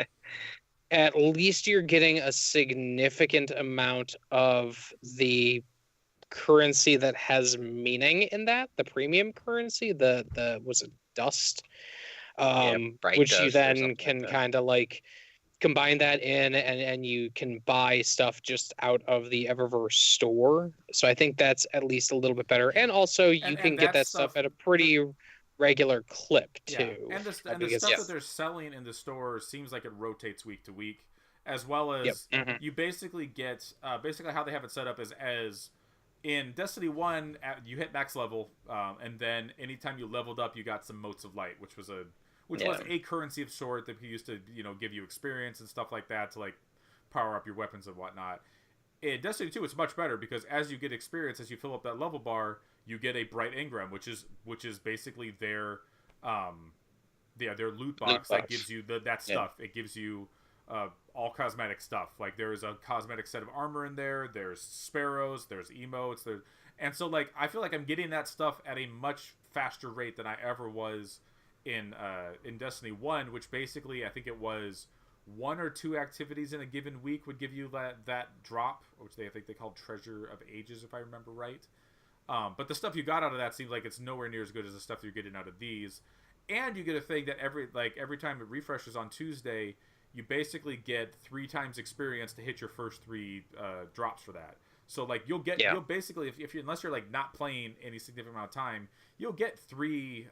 at least you're getting a significant amount of the currency that has meaning in that, the premium currency, the was it dust, which you then can kind of like combine that in, and you can buy stuff just out of the Eververse store. So I think that's at least a little bit better. And also you can get that stuff at a pretty regular clip too. Yeah. And the stuff that they're selling in the store seems like it rotates week to week, as well as you basically get, basically how they have it set up is, as in Destiny 1, you hit max level, and then anytime you leveled up, you got some Motes of Light, which was a currency of sort that used to, give you experience and stuff like that to like power up your weapons and whatnot. In Destiny 2, it's much better because as you get experience, as you fill up that level bar, you get a bright engram, which is basically their loot box that gives you that stuff. It gives you all cosmetic stuff. Like, there is a cosmetic set of armor in there. There's sparrows. There's emotes. And so like, I feel like I'm getting that stuff at a much faster rate than I ever was in Destiny 1, which basically I think it was 1 or 2 activities in a given week would give you that drop, which I think they called Treasure of Ages, if I remember right. But the stuff you got out of that seems like it's nowhere near as good as the stuff you're getting out of these. And you get a thing that every time it refreshes on Tuesday, you basically get 3 times experience to hit your first 3 drops for that. So like you'll basically, if you, unless you're like not playing any significant amount of time, you'll get 3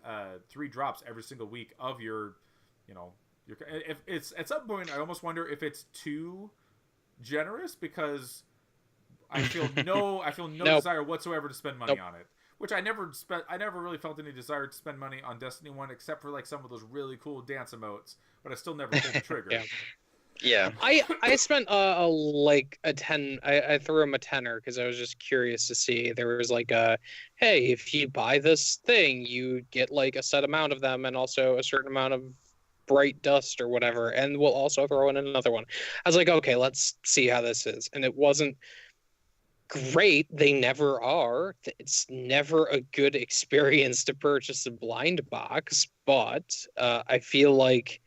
drops every single week of your. If it's at some point, I almost wonder if it's too generous, because I feel no desire whatsoever to spend money on it. Which I never really felt any desire to spend money on Destiny 1, except for like some of those really cool dance emotes, but I still never pulled the trigger. Yeah. I spent like a 10. I threw him a tenner because I was just curious to see. There was like hey, if you buy this thing, you get like a set amount of them and also a certain amount of bright dust or whatever, and we'll also throw in another one. I was like, okay, let's see how this is. And it wasn't great. They never are. It's never a good experience to purchase a blind box, but I feel like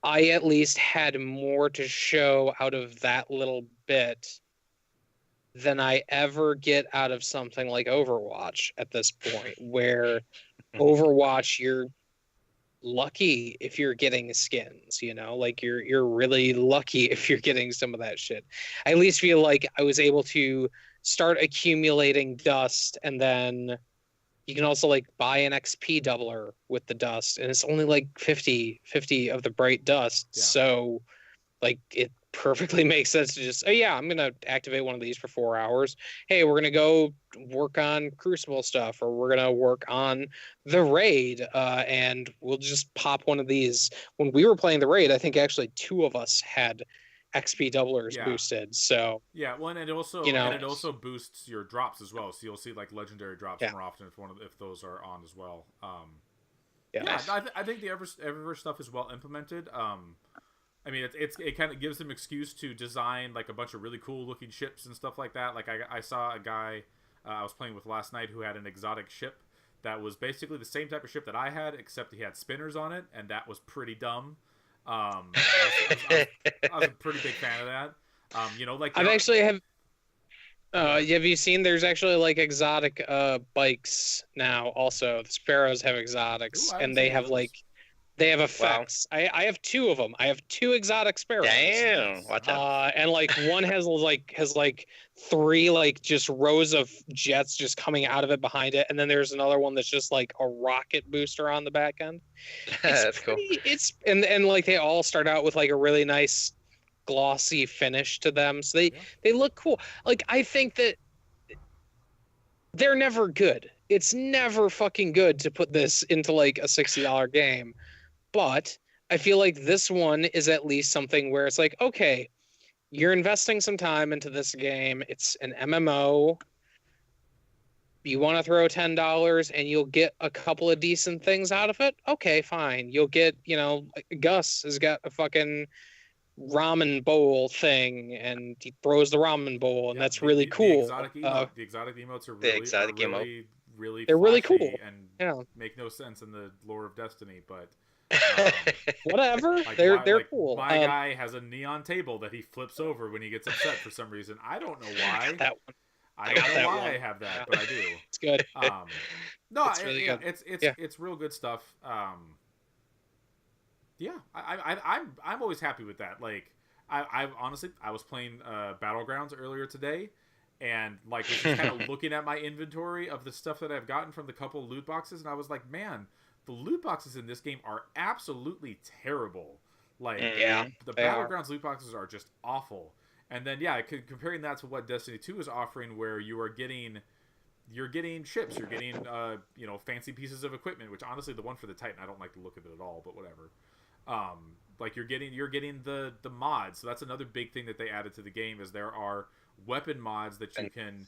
I at least had more to show out of that little bit than I ever get out of something like Overwatch at this point, where Overwatch, you're lucky if you're getting skins, like you're really lucky if you're getting some of that shit. I at least feel like I was able to start accumulating dust, and then you can also like buy an XP doubler with the dust, and it's only like 50 of the bright dust. Yeah. So like it perfectly makes sense to just, oh yeah, I'm gonna activate one of these for 4 hours. Hey, we're gonna go work on Crucible stuff, or we're gonna work on the raid, and we'll just pop one of these. When we were playing the raid, I think actually 2 of us had XP doublers boosted. So yeah, well, and it also boosts your drops as well. So you'll see like legendary drops more often if those are on as well. I think the Eververse stuff is well implemented. I mean, it kind of gives them excuse to design like a bunch of really cool looking ships and stuff like that. Like I saw a guy I was playing with last night who had an exotic ship that was basically the same type of ship that I had, except he had spinners on it, and that was pretty dumb. I was a pretty big fan of that. Like I've actually have you seen there's actually like exotic bikes now also. The Sparrows have exotics. Ooh, and they have like they have effects. Wow. I have 2 of them. I have 2 exotic Sparrows. Damn, watch out. And like one has 3 like just rows of jets just coming out of it behind it, and then there's another one that's just like a rocket booster on the back end. That's cool. It's and like they all start out with like a really nice glossy finish to them, so they look cool. Like I think that they're never good. It's never fucking good to put this into like a $60 game. But I feel like this one is at least something where it's like, okay, you're investing some time into this game. It's an MMO. You want to throw $10 and you'll get a couple of decent things out of it? Okay, fine. You'll get, Gus has got a fucking ramen bowl thing, and he throws the ramen bowl, and that's really cool. The exotic emotes are really they're really cool and make no sense in the lore of Destiny, but whatever. Like they're cool. My guy has a neon table that he flips over when he gets upset for some reason. I don't know why. I don't know why I have that, but I do. It's good. It's really good. It's real good stuff. I'm always happy with that. Like I honestly was playing Battlegrounds earlier today, and like was just kind of looking at my inventory of the stuff that I've gotten from the couple loot boxes, and I was like, man, the loot boxes in this game are absolutely terrible. Like the Battlegrounds loot boxes are just awful. And then comparing that to what Destiny 2 is offering, where you're getting ships, you're getting fancy pieces of equipment, which honestly the one for the Titan I don't like the look of it at all, but whatever. Like you're getting the mods. So that's another big thing that they added to the game, is there are weapon mods that you can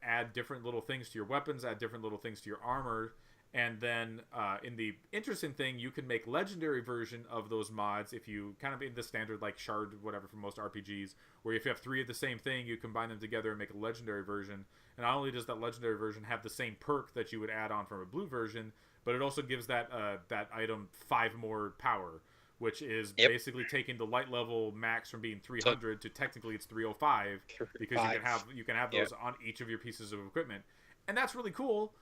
add different little things to your weapons, add different little things to your armor. And then in the interesting thing, you can make legendary version of those mods if you kind of in the standard like shard whatever for most RPGs, where if you have 3 of the same thing, you combine them together and make a legendary version. And not only does that legendary version have the same perk that you would add on from a blue version, but it also gives that item 5 more power, which is basically taking the light level max from being 300 to technically it's 305, because you can have those on each of your pieces of equipment, and that's really cool.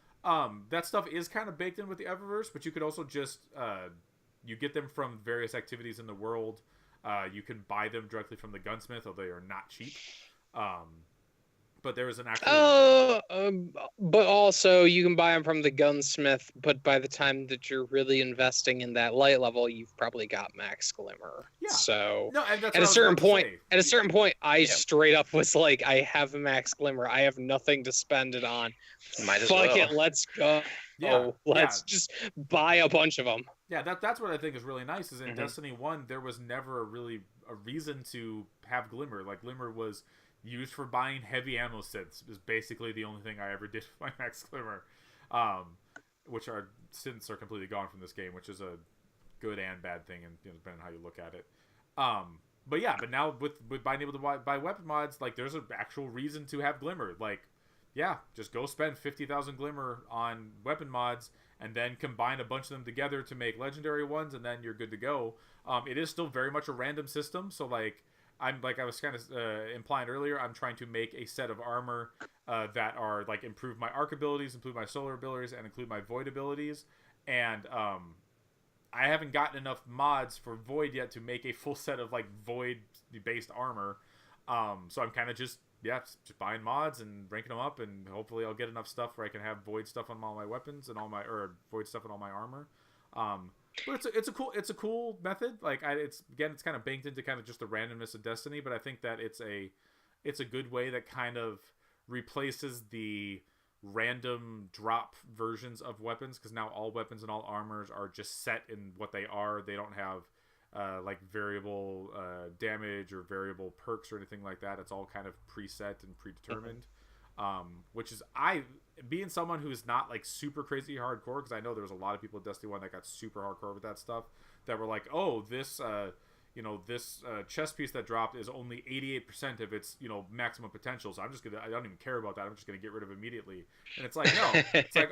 That stuff is kind of baked in with the Eververse, but you could also just you get them from various activities in the world. You can buy them directly from the gunsmith, although they are not cheap. But there is an actual. But also you can buy them from the gunsmith. But by the time that you're really investing in that light level, you've probably got max glimmer. Yeah. So at a certain point, I straight up was like, I have a max glimmer. I have nothing to spend it on. Fuck it, let's go. Let's just buy a bunch of them. Yeah, that's what I think is really nice. Is in Destiny 1, there was never really a reason to have glimmer. Like glimmer was used for buying heavy ammo synths, is basically the only thing I ever did with my max glimmer, which are synths are completely gone from this game, which is a good and bad thing, and depending on how you look at it. but now with being able to buy weapon mods, like there's an actual reason to have Glimmer. Like, yeah, just go spend 50,000 Glimmer on weapon mods, and then combine a bunch of them together to make legendary ones, and then you're good to go. It is still very much a random system, so like I was kind of implying earlier, I'm trying to make a set of armor that are like improve my arc abilities, improve my solar abilities, and include my void abilities. And I haven't gotten enough mods for void yet to make a full set of like void based armor. So I'm kind of just buying mods and ranking them up, and hopefully I'll get enough stuff where I can have void stuff on all my weapons and void stuff on all my armor. But it's a cool method. Like it's kind of banked into kind of just the randomness of Destiny, but I think that it's a good way that kind of replaces the random drop versions of weapons, because now all weapons and all armors are just set in what they are. They don't have like variable damage or variable perks or anything like that. It's all kind of preset and predetermined. Which is, being someone who's not like super crazy hardcore, because I know there was a lot of people in Destiny 1 that got super hardcore with that stuff, that were like, oh, this chest piece that dropped is only 88% of its maximum potential, so I don't even care about that, I'm just gonna get rid of it immediately. And it's like, no, it's like,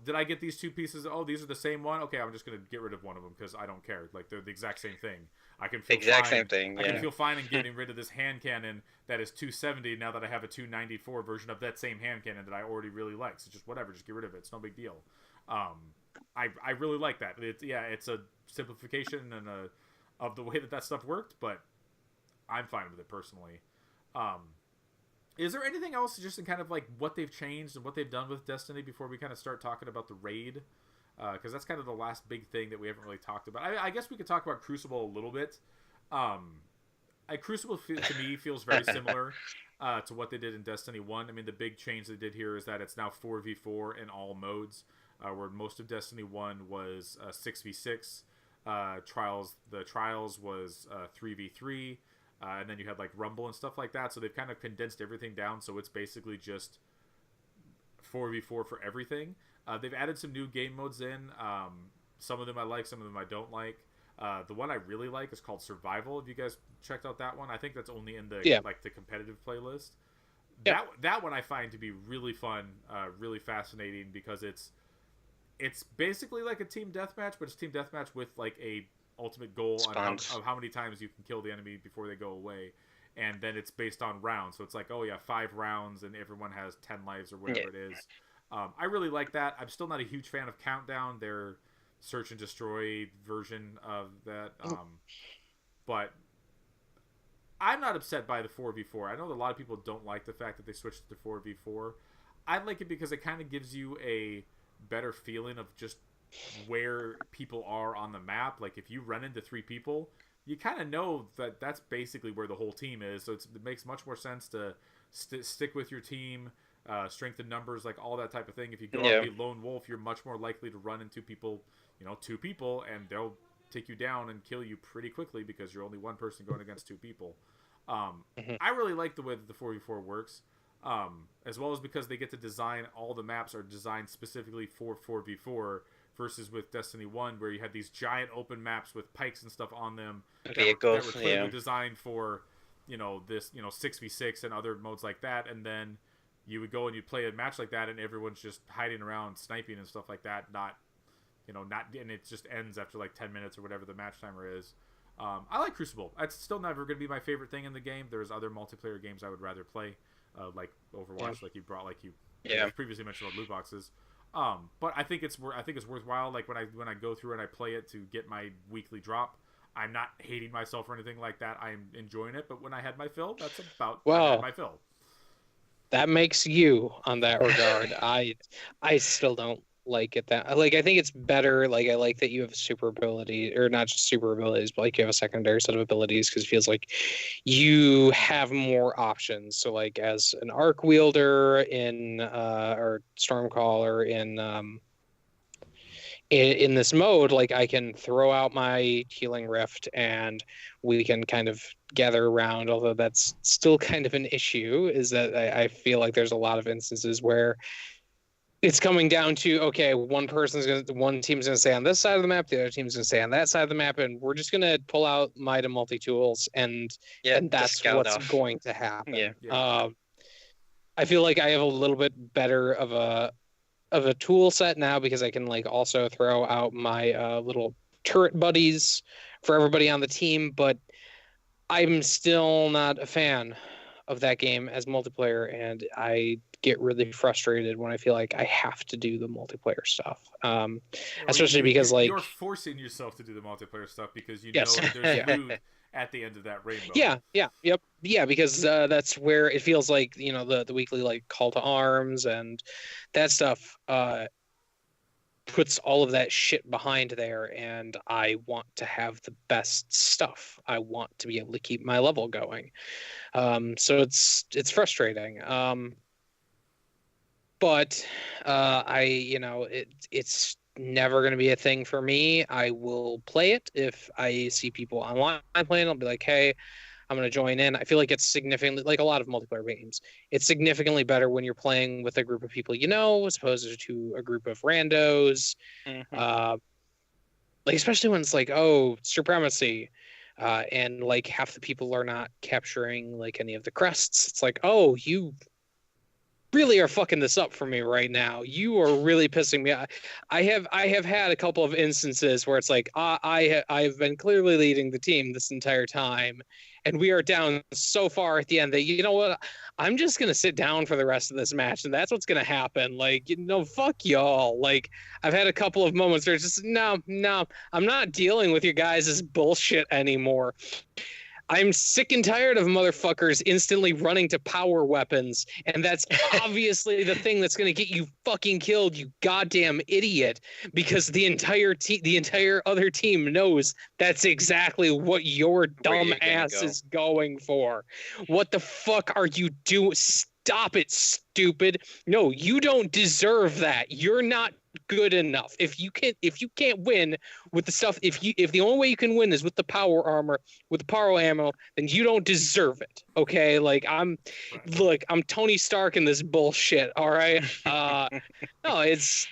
did I get these two pieces, these are the same one, okay, I'm just gonna get rid of one of them because I don't care, like they're the exact same thing. I can feel same thing. I can feel fine in getting rid of this hand cannon that is 270 now that I have a 294 version of that same hand cannon that I already really like. So just whatever, just get rid of it. It's no big deal. I really like that. It's a simplification and of the way that stuff worked, but I'm fine with it personally. Is there anything else just in kind of like what they've changed and what they've done with Destiny before we kind of start talking about the raid? Because that's kind of the last big thing that we haven't really talked about. I guess we could talk about Crucible a little bit. Crucible to me feels very similar to what they did in Destiny 1. I mean, the big change they did here is that it's now 4v4 in all modes, where most of Destiny 1 was 6v6. The Trials was 3v3, and then you had like Rumble and stuff like that. So they've kind of condensed everything down, so it's basically just 4v4 for everything. They've added some new game modes in. Some of them I like, some of them I don't like. The one I really like is called Survival. Have you guys checked out that one? I think that's only in the the competitive playlist. Yeah. That one I find to be really fun, really fascinating, because it's basically like a team deathmatch, but it's team deathmatch with like a ultimate goal on how many times you can kill the enemy before they go away. And then it's based on rounds. So it's like, 5 rounds and everyone has 10 lives or whatever it is. I really like that. I'm still not a huge fan of Countdown, their search and destroy version of that. But I'm not upset by the 4v4. I know that a lot of people don't like the fact that they switched to 4v4. I like it because it kind of gives you a better feeling of just where people are on the map. Like if you run into 3 people, you kind of know that that's basically where the whole team is. So it makes much more sense to stick with your team. Strength in numbers, like all that type of thing. If you go out and be lone wolf, you're much more likely to run into people, 2 people, and they'll take you down and kill you pretty quickly because you're only one person going against 2 people. I really like the way that the 4v4 works, as well as because they get to design, all the maps are designed specifically for 4v4 versus with Destiny 1 where you had these giant open maps with pikes and stuff on them that were clearly designed for this 6v6 and other modes like that. And then you would go and you'd play a match like that and everyone's just hiding around sniping and stuff like that, and it just ends after like 10 minutes or whatever the match timer is. I like Crucible. It's still never going to be my favorite thing in the game. There's other multiplayer games I would rather play, like Overwatch, like you previously mentioned about loot boxes. But I think it's worthwhile. Like when I go through and I play it to get my weekly drop, I'm not hating myself or anything like that. I'm enjoying it. But when I had my fill, that's about I had my fill. That makes you on that regard. I still don't like it that I think it's better. Like I like that you have a super ability, or not just super abilities, but like you have a secondary set of abilities, because it feels like you have more options. So like as an arc wielder in or Stormcaller in this mode, like I can throw out my healing rift and we can kind of gather around, although that's still kind of an issue, is that I feel like there's a lot of instances where it's coming down to, okay, one team's gonna stay on this side of the map, the other team's gonna stay on that side of the map, and we're just gonna pull out Mida multi-tools, and that's what's going to happen. Yeah. I feel like I have a little bit better of a tool set now, because I can like also throw out my little turret buddies for everybody on the team, but I'm still not a fan of that game as multiplayer, and I get really frustrated when I feel like I have to do the multiplayer stuff. Especially because like you're forcing yourself to do the multiplayer stuff because you yes. know there's loot at the end of that rainbow. Yeah, because that's where it feels like, you know, the weekly like call to arms and that stuff puts all of that shit behind there, and I want to have the best stuff. I want to be able to keep my level going. So it's frustrating. But it's never going to be a thing for me. I will play it if I see people online playing. I'll be like, hey, I'm going to join in. I feel like it's significantly, like a lot of multiplayer games, it's significantly better when you're playing with a group of people you know, as opposed to a group of randos. Mm-hmm. Like especially when it's like, oh, supremacy, and like half the people are not capturing like any of the crests. It's like, oh, you really are fucking this up for me right now. You are really pissing me off. I have had a couple of instances where it's like I've been clearly leading the team this entire time, and we are down so far at the end that, you know what, I'm just gonna sit down for the rest of this match, and that's what's gonna happen. Like, you know, fuck y'all. Like, I've had a couple of moments where it's just no, I'm not dealing with your guys' bullshit anymore. I'm sick and tired of motherfuckers instantly running to power weapons, and that's obviously the thing that's going to get you fucking killed, you goddamn idiot, because the entire other team knows that's exactly what your dumb ass is going for. What the fuck are you doing? Stop it, stupid. No, you don't deserve that. You're not good enough. If you can't win with the stuff, if the only way you can win is with the power armor, with the power ammo, then you don't deserve it. Okay? Like, I'm Tony Stark in this bullshit, all right? No, it's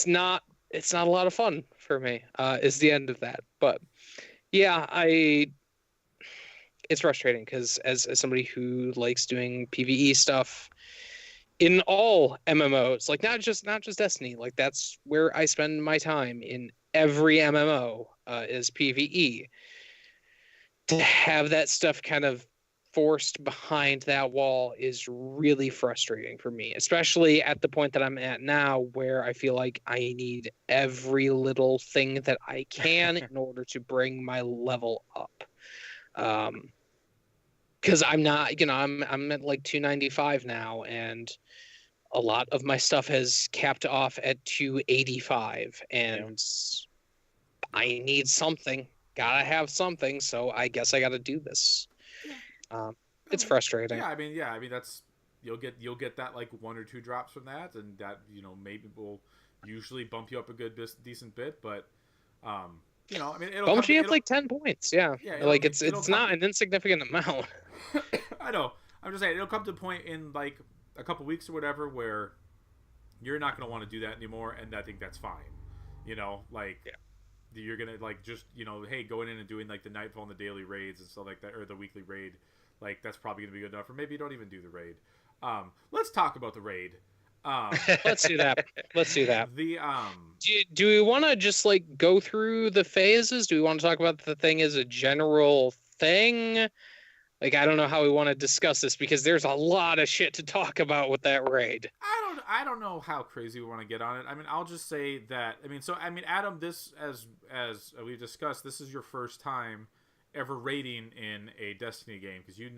not a lot of fun for me. Is the end of that. But yeah, it's frustrating because as somebody who likes doing PvE stuff in all MMOs, like not just Destiny, like that's where I spend my time in every MMO, is PvE. To have that stuff kind of forced behind that wall is really frustrating for me, especially at the point that I'm at now, where I feel like I need every little thing that I can in order to bring my level up. Because I'm not, you know, I'm at like 295 now, and a lot of my stuff has capped off at 285, and I need something. Gotta have something, so I guess I gotta do this. It's frustrating. Yeah, I mean that's you'll get that like 1 or 2 drops from that, and that, you know, maybe will usually bump you up a good decent bit, but you know, I mean, it'll bump you up like 10 points. Yeah, like it's not an insignificant amount. I know. I'm just saying it'll come to a point in like a couple weeks or whatever where you're not going to want to do that anymore, and I think that's fine. You know, like you're going to like just, you know, hey, going in and doing like the Nightfall and the daily raids and stuff like that, or the weekly raid, like that's probably going to be good enough. Or maybe you don't even do the raid. Let's talk about the raid. Let's do that. The do we want to just like go through the phases? Do we want to talk about the thing as a general thing? Like, I don't know how we want to discuss this, because there's a lot of shit to talk about with that raid. I don't know how crazy we want to get on it. I mean, I'll just say that, Adam, this, as we've discussed, this is your first time ever raiding in a Destiny game, because you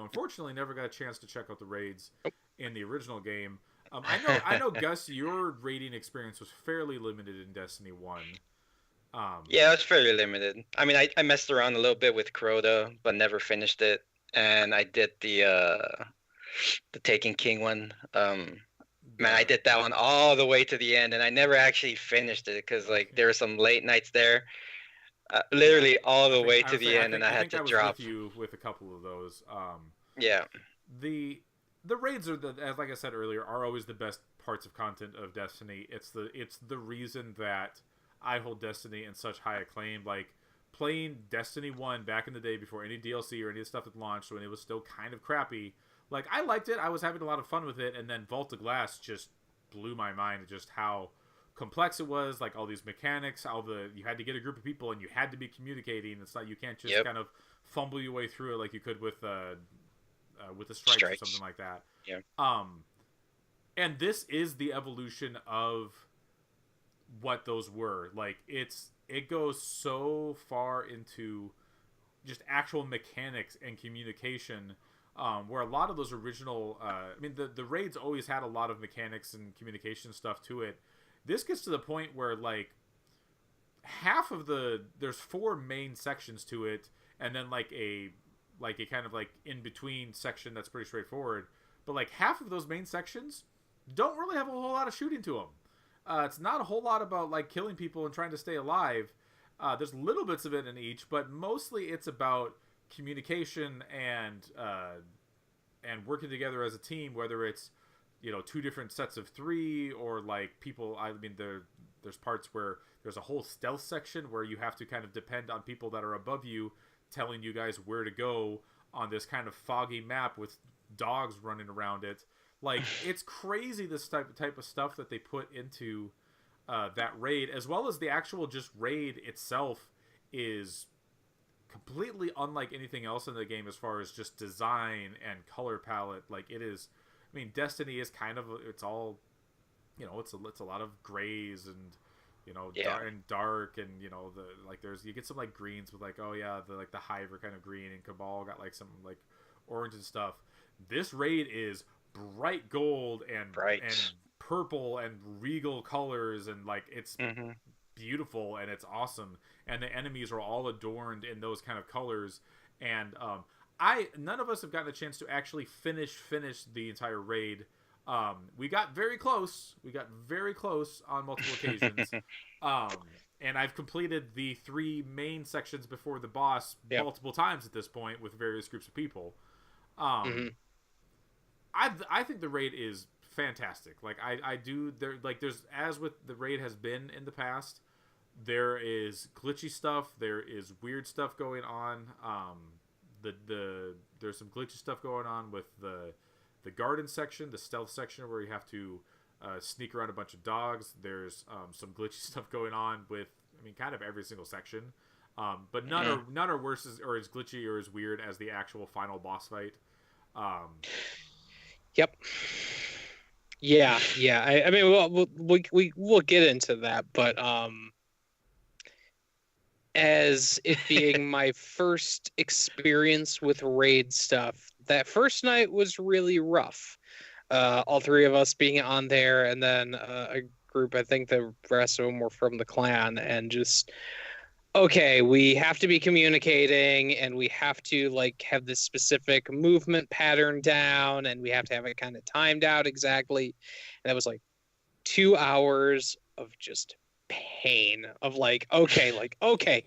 unfortunately never got a chance to check out the raids in the original game. I know, Gus, your raiding experience was fairly limited in Destiny 1. Yeah, it's fairly limited. I mean, I messed around a little bit with Crota, but never finished it. And I did the Taken King one. Man, I did that one all the way to the end, and I never actually finished it because like there were some late nights there, literally all the way to the end, and I had to drop. With you with a couple of those. Yeah. The raids are like I said earlier, are always the best parts of content of Destiny. It's the reason that I hold Destiny in such high acclaim. Like, playing Destiny 1 back in the day before any DLC or any of the stuff had launched, when it was still kind of crappy, like, I liked it. I was having a lot of fun with it, and then Vault of Glass just blew my mind, just how complex it was, like all these mechanics, you had to get a group of people and you had to be communicating. It's not, you can't just kind of fumble your way through it like you could with the strikes or something like that. Yeah. And this is the evolution of what those were. Like, it goes so far into just actual mechanics and communication, where a lot of those original, I mean, the raids always had a lot of mechanics and communication stuff to it. This gets to the point where, like, there's 4 main sections to it, and then like a kind of like in between section that's pretty straightforward. But like half of those main sections don't really have a whole lot of shooting to them. It's not a whole lot about like killing people and trying to stay alive. There's little bits of it in each, but mostly it's about communication and working together as a team, whether it's, you know, 2 different sets of 3, or like people, I mean, there's parts where there's a whole stealth section where you have to kind of depend on people that are above you telling you guys where to go on this kind of foggy map with dogs running around it. Like, it's crazy, this type of stuff that they put into that raid, as well as the actual just raid itself is completely unlike anything else in the game as far as just design and color palette. Like, it is, I mean, Destiny is kind of, it's all, you know, it's a lot of grays and, you know, dark, and, you know, you get some like greens with like, oh yeah, the Hive are kind of green, and Cabal got like some like orange and stuff. This raid is bright gold and purple and regal colors, and like, it's beautiful and it's awesome, and the enemies are all adorned in those kind of colors. And none of us have gotten a chance to actually finish the entire raid. We got very close on multiple occasions. And I've completed the 3 main sections before the boss multiple times at this point with various groups of people. I think the raid is fantastic. Like, I do, there, like, there's, as with the raid has been in the past, there is glitchy stuff, there is weird stuff going on. There's some glitchy stuff going on with the garden section, the stealth section, where you have to sneak around a bunch of dogs. There's some glitchy stuff going on with, I mean, kind of every single section. But none are worse or as glitchy or as weird as the actual final boss fight. Yep. Yeah. I mean, we'll get into that, but as it being my first experience with raid stuff, that first night was really rough. All 3 of us being on there, and then a group, I think the rest of them were from the clan, and just, okay, we have to be communicating, and we have to like have this specific movement pattern down, and we have to have it kind of timed out exactly. And that was like 2 hours of just pain of like, okay,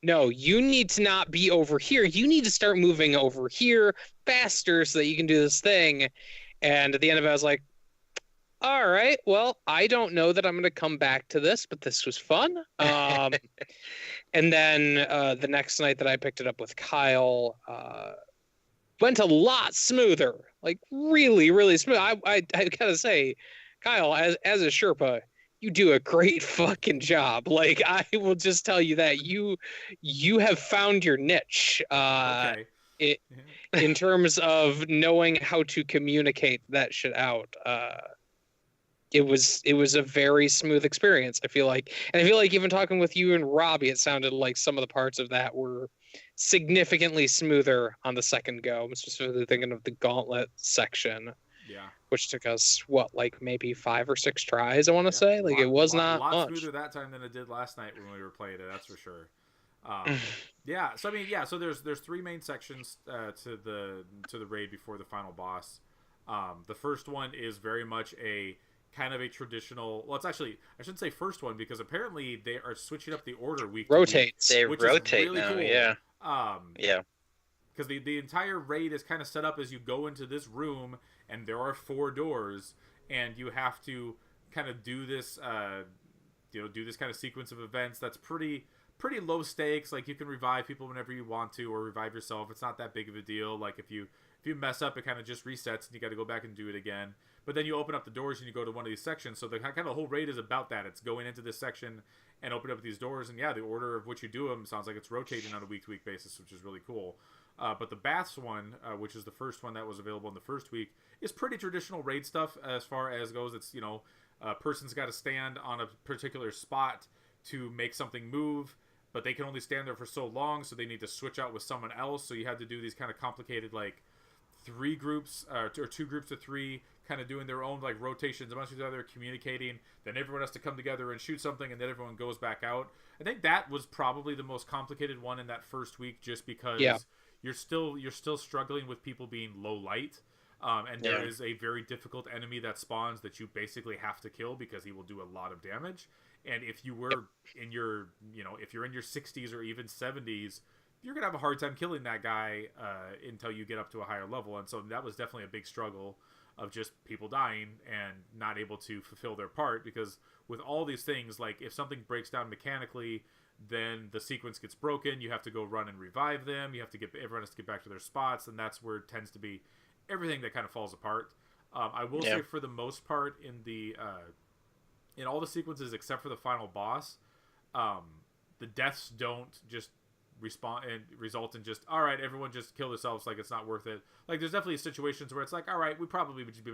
no, you need to not be over here. You need to start moving over here faster so that you can do this thing. And at the end of it, I was like, all right, well, I don't know that I'm going to come back to this, but this was fun. And then the next night that I picked it up with Kyle, went a lot smoother, like really, really smooth. I gotta say, Kyle, as a Sherpa, you do a great fucking job. Like, I will just tell you that you have found your niche. Okay. In terms of knowing how to communicate that shit out. It was a very smooth experience, I feel like. And I feel like even talking with you and Robbie, it sounded like some of the parts of that were significantly smoother on the second go. I'm specifically thinking of the gauntlet section. Yeah. Which took us, like maybe 5 or 6 tries, I want to say. Like, it was not much. A lot smoother that time than it did last night when we were playing it, that's for sure. Yeah, so I mean, so there's 3 main sections to the raid before the final boss. The first one is very much a kind of a traditional. Well, it's actually, I shouldn't say first one, because apparently they are switching up the order week rotates. They rotate really now, cool. Yeah. Yeah. Because the entire raid is kind of set up as you go into this room, and there are 4 doors, and you have to kind of do this, do this kind of sequence of events that's pretty low stakes. Like, you can revive people whenever you want to, or revive yourself. It's not that big of a deal. Like, if you mess up, it kind of just resets and you got to go back and do it again. But then you open up the doors and you go to one of these sections. So the kind of whole raid is about that. It's going into this section and open up these doors. And yeah, the order of which you do them sounds like it's rotating on a week-to-week basis, which is really cool. But the Baths one, which is the first one that was available in the first week, is pretty traditional raid stuff as far as goes. It's, a person's got to stand on a particular spot to make something move, but they can only stand there for so long, so they need to switch out with someone else. So you had to do these kind of complicated, like, 3 groups, or 2 groups of 3, kind of doing their own, like, rotations, a bunch of each other, communicating. Then everyone has to come together and shoot something, and then everyone goes back out. I think that was probably the most complicated one in that first week, just because you're still struggling with people being low light. And there is a very difficult enemy that spawns that you basically have to kill because he will do a lot of damage. And if you were in your, if you're in your 60s or even 70s, you're going to have a hard time killing that guy until you get up to a higher level. And so that was definitely a big struggle of just people dying and not able to fulfill their part, because with all these things, like, if something breaks down mechanically, then the sequence gets broken. You have to go run and revive them. Everyone has to get back to their spots, and that's where it tends to be everything that kind of falls apart. I will say, for the most part, in all the sequences except for the final boss, the deaths don't just respawn and result in just, all right, everyone just kill themselves, like, it's not worth it. Like, there's definitely situations where it's like, all right, we probably would just be,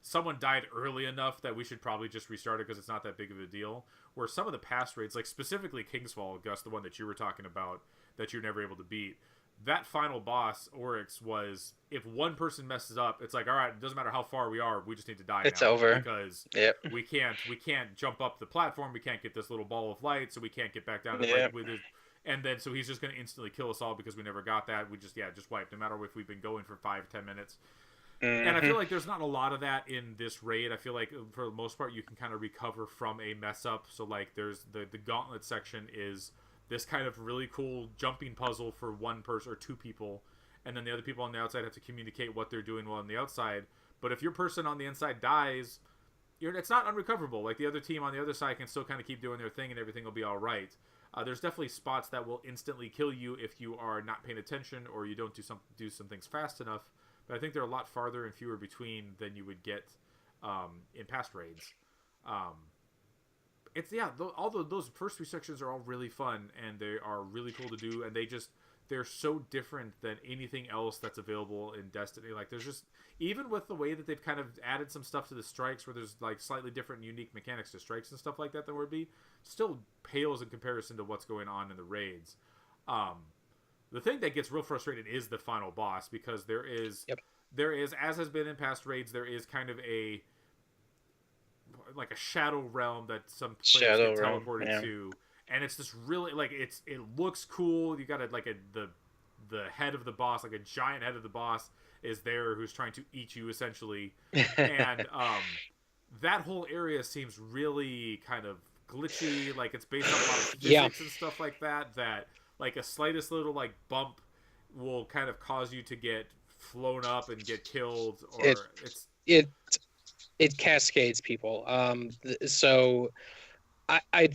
someone died early enough that we should probably just restart it because it's not that big of a deal. Where some of the past raids, like specifically Kingsfall, Gus, the one that you were talking about that you're never able to beat, that final boss, Oryx, was, if one person messes up, it's like, all right, it doesn't matter how far we are, we just need to die. It's over. Because we can't jump up the platform, we can't get this little ball of light, so we can't get back down to with it. And then, so he's just going to instantly kill us all because we never got that. We just wiped, no matter if we've been going for 5-10 minutes. Mm-hmm. And I feel like there's not a lot of that in this raid. I feel like, for the most part, you can kind of recover from a mess up. So, like, there's the gauntlet section is this kind of really cool jumping puzzle for one person or 2 people. And then the other people on the outside have to communicate what they're doing while on the outside. But if your person on the inside dies, it's not unrecoverable. Like, the other team on the other side can still kind of keep doing their thing and everything will be all right. There's definitely spots that will instantly kill you if you are not paying attention or you don't do some things fast enough. But I think they're a lot farther and fewer between than you would get in past raids. Those first 3 sections are all really fun and they are really cool to do, and they're so different than anything else that's available in Destiny. Like, there's just, even with the way that they've kind of added some stuff to the strikes where there's, like, slightly different unique mechanics to strikes and stuff like that than would be, still pales in comparison to what's going on in the raids. The thing that gets real frustrating is the final boss, because there is, as has been in past raids, there is kind of a shadow realm that some players get teleported to. And it's just really, like, it looks cool. You got the head of the boss, like a giant head of the boss is there who's trying to eat you, essentially. And that whole area seems really kind of glitchy. Like, it's based on a lot of physics and stuff like that, like, a slightest little, like, bump will kind of cause you to get flown up and get killed. Or it cascades people. So...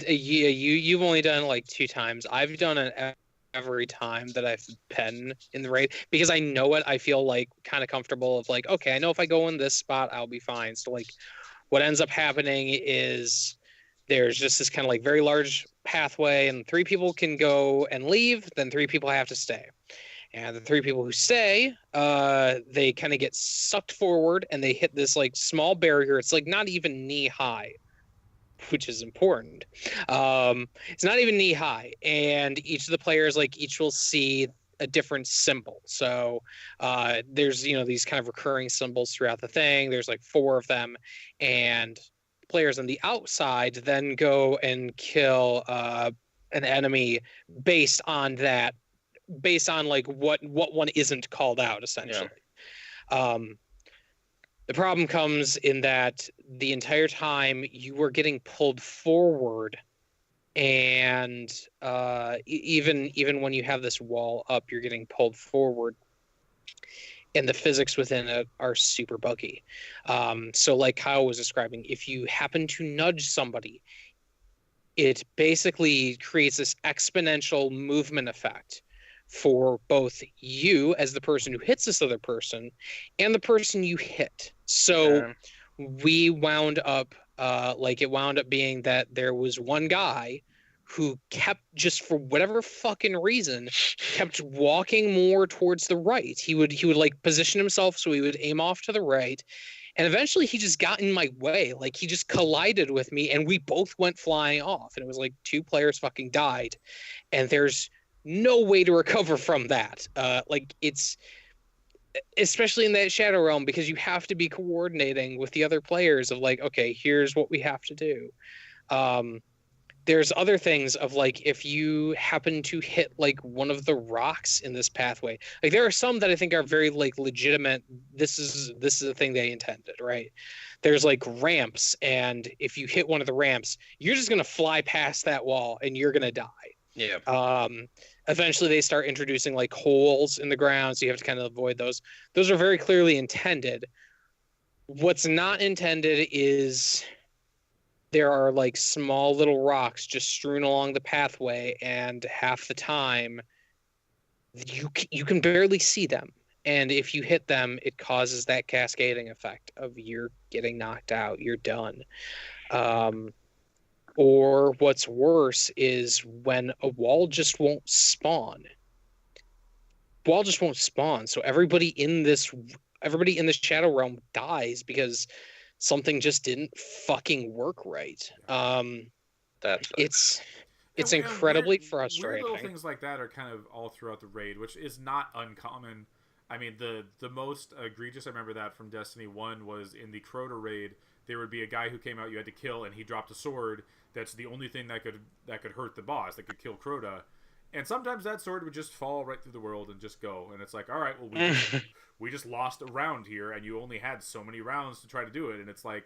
you've only done it like 2 times. I've done it every time that I've been in the raid because I know it. I feel like kind of comfortable of like, okay, I know if I go in this spot, I'll be fine. So like, what ends up happening is there's just this kind of like very large pathway, and 3 people can go and leave. Then 3 people have to stay, and the 3 people who stay, they kind of get sucked forward, and they hit this like small barrier. It's like not even knee high, which is important. It's not even knee high, and each of the players, like, each will see a different symbol. So there's these kind of recurring symbols throughout the thing. There's like 4 of them, and players on the outside then go and kill an enemy based on like what one isn't called out, essentially. The problem comes in that the entire time you were getting pulled forward, and even when you have this wall up, you're getting pulled forward. and the physics within it are super buggy. So like Kyle was describing, if you happen to nudge somebody, it basically creates this exponential movement effect for both you as the person who hits this other person and the person you hit. So we wound up it wound up being that there was one guy who kept, just for whatever fucking reason, kept walking more towards the right. He would like position himself so he would aim off to the right. And eventually he just got in my way. Like, he just collided with me and we both went flying off. And it was like 2 players fucking died. And there's no way to recover from that. It's, especially in that Shadow Realm, because you have to be coordinating with the other players of like, okay, here's what we have to do. There's other things of like, if you happen to hit like one of the rocks in this pathway, like there are some that I think are very like legitimate. This is the thing they intended, right? There's like ramps, and if you hit one of the ramps, you're just gonna fly past that wall and you're gonna die. Yeah. Eventually they start introducing like holes in the ground, so you have to kind of avoid those. Those are very clearly intended. What's not intended is there are like small little rocks just strewn along the pathway, and half the time you can barely see them. And if you hit them, it causes that cascading effect of you're getting knocked out, you're done. Or what's worse is when a wall just won't spawn. Wall just won't spawn. So everybody in this Shadow Realm dies because something just didn't fucking work right. It's incredibly frustrating. Weird little things like that are kind of all throughout the raid, which is not uncommon. I mean, the most egregious I remember that from Destiny 1 was in the Crota raid. There would be a guy who came out you had to kill, and he dropped a sword. That's the only thing that could hurt the boss, that could kill Crota. And sometimes that sword would just fall right through the world and just go. And it's like, all right, well, we just lost a round here, and you only had so many rounds to try to do it. And it's like,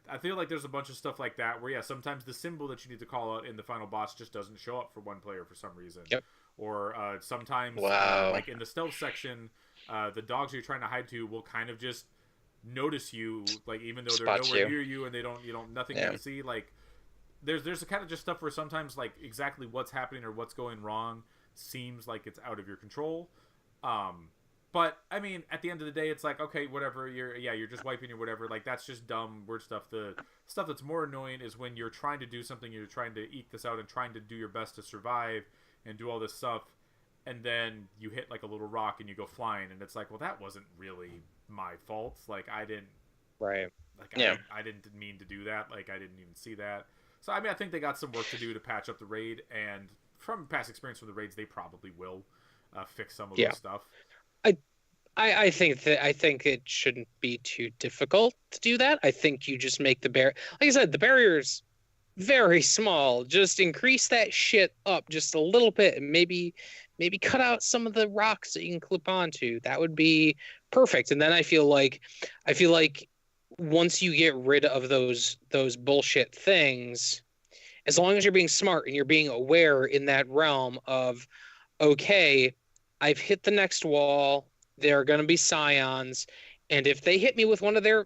I feel like there's a bunch of stuff like that where, yeah, sometimes the symbol that you need to call out in the final boss just doesn't show up for one player for some reason. Yep. Or sometimes, like in the stealth section, the dogs you're trying to hide to will kind of just notice you, like even though they're nowhere near you and they don't, nothing to see. Like there's a kind of just stuff where sometimes like exactly what's happening or what's going wrong seems like it's out of your control. But I mean, at the end of the day, it's like, okay, whatever. You're just wiping or whatever. Like that's just dumb word stuff. The stuff that's more annoying is when you're trying to do something, you're trying to eke this out and trying to do your best to survive and do all this stuff, and then you hit like a little rock and you go flying, and it's like, well, that wasn't really my fault. Like I didn't. Right. Like I didn't mean to do that. Like I didn't even see that. So I mean, I think they got some work to do to patch up the raid, and from past experience from the raids, they probably will fix some of this stuff. I think it shouldn't be too difficult to do that. I think you just make the like I said, the barrier's very small. Just increase that shit up just a little bit, and maybe cut out some of the rocks that you can clip onto. That would be perfect. And then I feel like once you get rid of those bullshit things, as long as you're being smart and you're being aware in that realm of, okay, I've hit the next wall. There are going to be scions, and if they hit me with one of their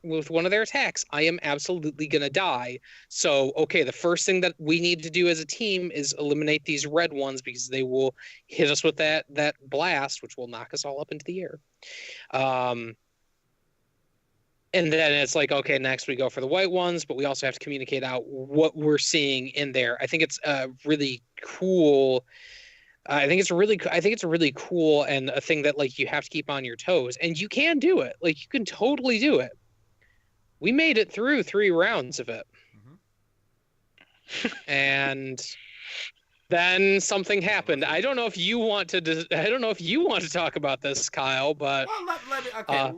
attacks, I am absolutely going to die. So, okay, the first thing that we need to do as a team is eliminate these red ones, because they will hit us with that blast, which will knock us all up into the air. And then it's like, okay, next we go for the white ones, but we also have to communicate out what we're seeing in there. I think it's really cool. I think it's really cool, and a thing that like you have to keep on your toes, and you can do it. Like you can totally do it. We made it through 3 rounds of it, and then something happened. I don't know if you want to talk about this, Kyle, but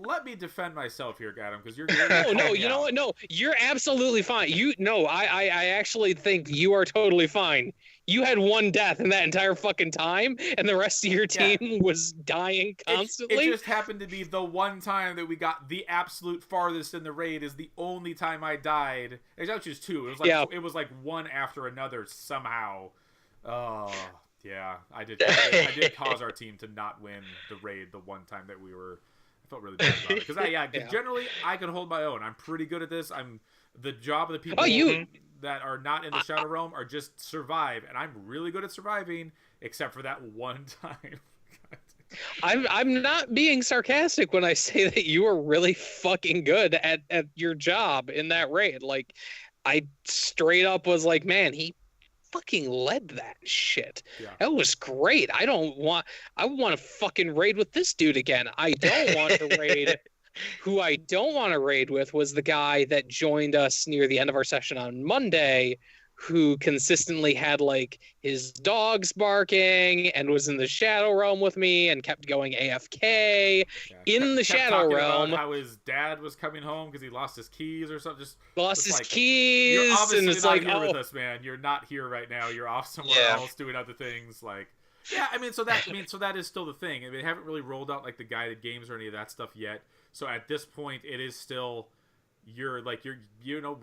let me defend myself here, Adam, because you're no, you know what? No, you're absolutely fine. I actually think you are totally fine. You had 1 death in that entire fucking time, and the rest of your team was dying constantly. It just happened to be the one time that we got the absolute farthest in the raid is the only time I died. It was actually just 2. It was like one after another somehow. Oh, yeah. I did cause our team to not win the raid the one time that we were I felt really bad about it because generally I can hold my own. I'm pretty good at this. I'm the job of the people that are not in the Shadow Realm are just survive, and I'm really good at surviving, except for that one time. I'm not being sarcastic when I say that you are really fucking good at your job in that raid. Like, I straight up was like, man, he fucking led that shit. Yeah. That was great. I want to fucking raid with this dude again. I don't want to raid. Who I don't want to raid with was the guy that joined us near the end of our session on Monday, who consistently had like his dogs barking and was in the Shadow Realm with me and kept going AFK in the Shadow Realm. About how his dad was coming home because he lost his keys or something. Just lost his keys. You're obviously and it's not here with us, man. You're not here right now. You're off somewhere else doing other things. Like, so that is still the thing. I mean, they haven't really rolled out like the guided games or any of that stuff yet. So at this point, it is still we're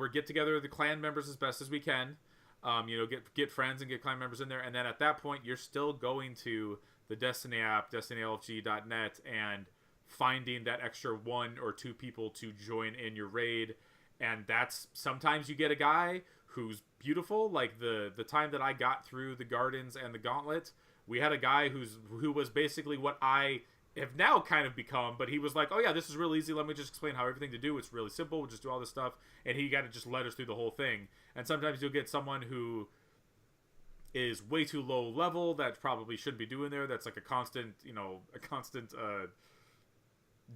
get together the clan members as best as we can. Get friends and get clan members in there, and then at that point, you're still going to the Destiny app, DestinyLFG.net, and finding that extra 1 or 2 people to join in your raid. And that's sometimes you get a guy who's beautiful, like the time that I got through the Gardens and the Gauntlet, we had a guy who was basically what I have now kind of become, but he was like, oh yeah, this is real easy, let me just explain how everything to do, it's really simple, we'll just do all this stuff, and he got to just let us through the whole thing. And sometimes you'll get someone who is way too low level that probably shouldn't be doing there, that's like a constant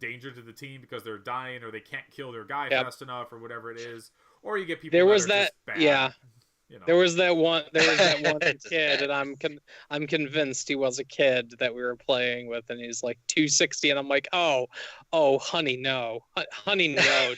danger to the team because they're dying or they can't kill their guy fast enough or whatever it is. Or you get people just bad. There was that one kid, and I'm convinced he was a kid that we were playing with, and he's like 260, and I'm like, oh, honey, no,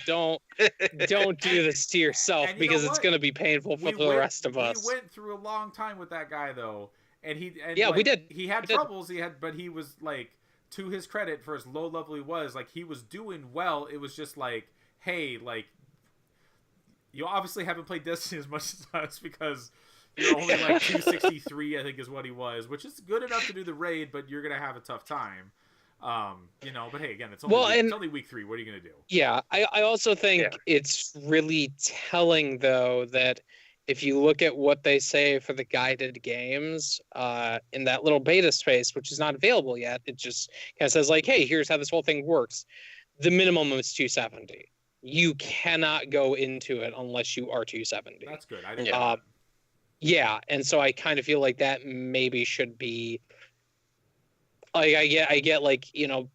don't do this to yourself because it's gonna be painful for the rest of us. We went through a long time with that guy though, and we did. He had troubles. But he was like, to his credit, for as low level he was, like he was doing well. It was just like, hey, like, you obviously haven't played Destiny as much as us because you're only like 263, I think is what he was, which is good enough to do the raid, but you're going to have a tough time. But hey, again, it's only week 3. What are you going to do? Yeah, I also think it's really telling, though, that if you look at what they say for the guided games in that little beta space, which is not available yet, it just kind of says like, hey, here's how this whole thing works. The minimum is 270. You cannot go into it unless you are 270. That's good. And so I kind of feel like that maybe should be. Like I get like,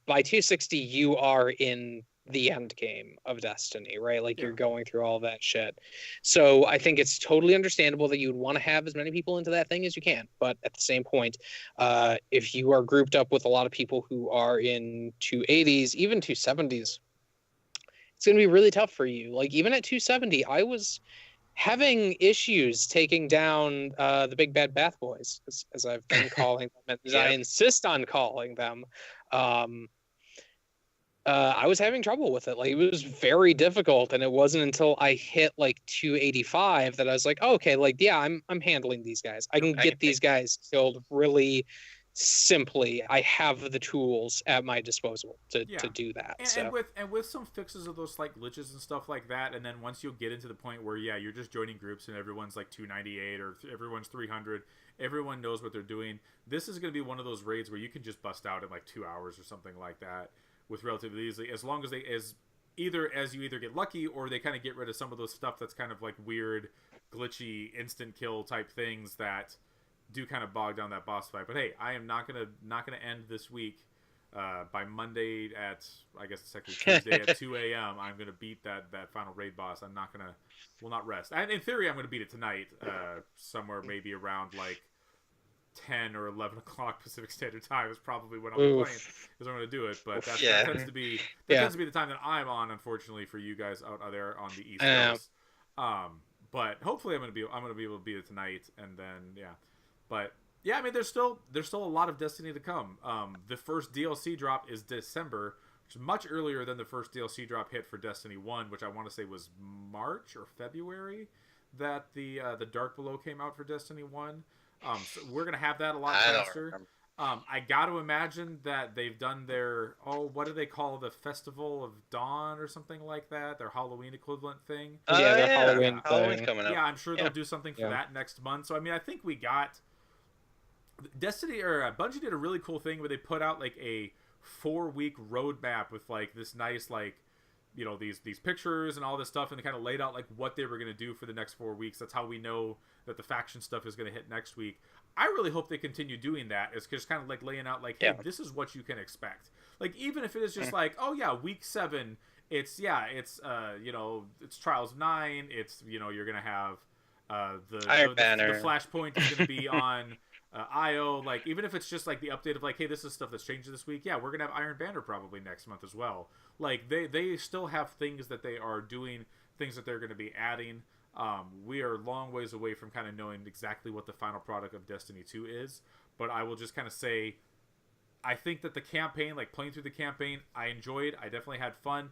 by 260 you are in the end game of Destiny, right? Like you're going through all that shit. So I think it's totally understandable that you would want to have as many people into that thing as you can. But at the same point, if you are grouped up with a lot of people who are in 280s, even 270s. It's going to be really tough for you. Like, even at 270, I was having issues taking down the Big Bad Bath Boys, as I've been calling them, as I insist on calling them. I was having trouble with it. Like, it was very difficult, and it wasn't until I hit, like, 285 that I was like, oh, okay, like, yeah, I'm handling these guys. I can get these guys killed really simply. I have the tools at my disposal to do that. And with some fixes of those slight glitches and stuff like that, and then once you get into the point where you're just joining groups and everyone's like 298 or everyone's 300, everyone knows what they're doing. This is going to be one of those raids where you can just bust out in like 2 hours or something like that with relatively easily, as long as you either get lucky or they kind of get rid of some of those stuff that's kind of like weird, glitchy, instant kill type things that do kind of bog down that boss fight. But hey, I am not gonna end this week. By Monday at, I guess it's actually Tuesday at 2 a.m. I'm gonna beat that final raid boss. Will not rest. And in theory, I'm gonna beat it tonight, somewhere maybe around like 10 or 11 o'clock Pacific Standard Time is probably when I'll be playing, because I'm gonna do it. But that tends to be the time that I'm on, unfortunately for you guys out there on the East Coast. But hopefully I'm gonna be able to beat it tonight, and then But yeah, I mean, there's still a lot of Destiny to come. The first DLC drop is December, which is much earlier than the first DLC drop hit for Destiny 1, which I want to say was March or February that the Dark Below came out for Destiny 1. So we're gonna have that a lot faster. I got to imagine that they've done their what do they call the Festival of Dawn or something like that? Their Halloween equivalent thing. Their Halloween Halloween's thing. coming up. Yeah, I'm sure they'll do something for that next month. So I mean, I think we got Destiny or Bungie did a really cool thing where they put out like a 4-week roadmap with like this nice like these pictures and all this stuff, and they kind of laid out like what they were going to do for the next 4 weeks. That's how we know that the faction stuff is going to hit next week. I really hope they continue doing that. It's just kind of like laying out like, hey, this is what you can expect. Like even if it is just like, oh yeah, week 7, it's Trials 9. It's you're gonna have the Flashpoint is gonna be on IO. Like even if it's just like the update of like, hey, this is stuff that's changed this week. Yeah, we're gonna have Iron Banner probably next month as well. Like they still have things that they are doing, things that they're going to be adding. We are long ways away from kind of knowing exactly what the final product of Destiny 2 is, but I will just kind of say, I think that the campaign, like playing through the campaign, I enjoyed. I definitely had fun.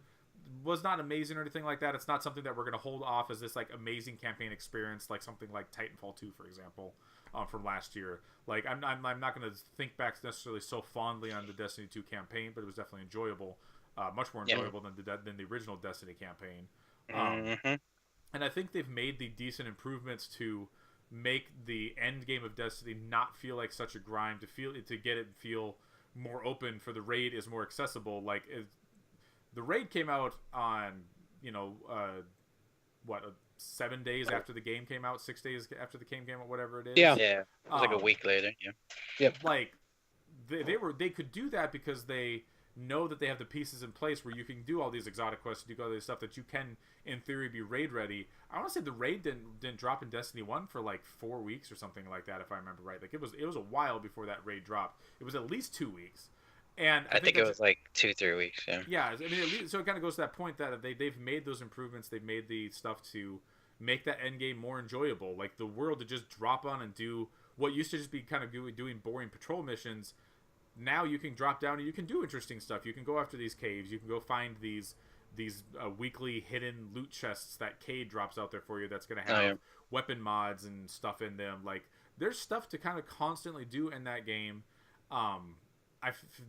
Was not amazing or anything like that. It's not something that we're going to hold off as this like amazing campaign experience, like something like Titanfall 2, for example, from last year. Like I'm not going to think back necessarily so fondly on the Destiny 2 campaign, but it was definitely enjoyable. Much more enjoyable than the original Destiny campaign. And I think they've made the decent improvements to make the end game of Destiny not feel like such a grind, to get it feel more open, for the raid is more accessible. Like the raid came out on 7 days after the game came out, 6 days after the game came out, whatever it is. Yeah, it was like a week later. Like they could do that because they know that they have the pieces in place where you can do all these exotic quests, do all this stuff that you can in theory be raid ready. I want to say the raid didn't drop in Destiny 1 for like 4 weeks or something like that, if I remember right. Like it was a while before that raid dropped. It was at least 2 weeks. And I think it was like 2-3 weeks. Yeah, I mean, so it kind of goes to that point that they've made those improvements. They've made the stuff to make that end game more enjoyable. Like the world to just drop on and do what used to just be kind of doing boring patrol missions. Now you can drop down and you can do interesting stuff. You can go after these caves. You can go find these weekly hidden loot chests that Cade drops out there for you. That's going to have weapon mods and stuff in them. Like there's stuff to kind of constantly do in that game.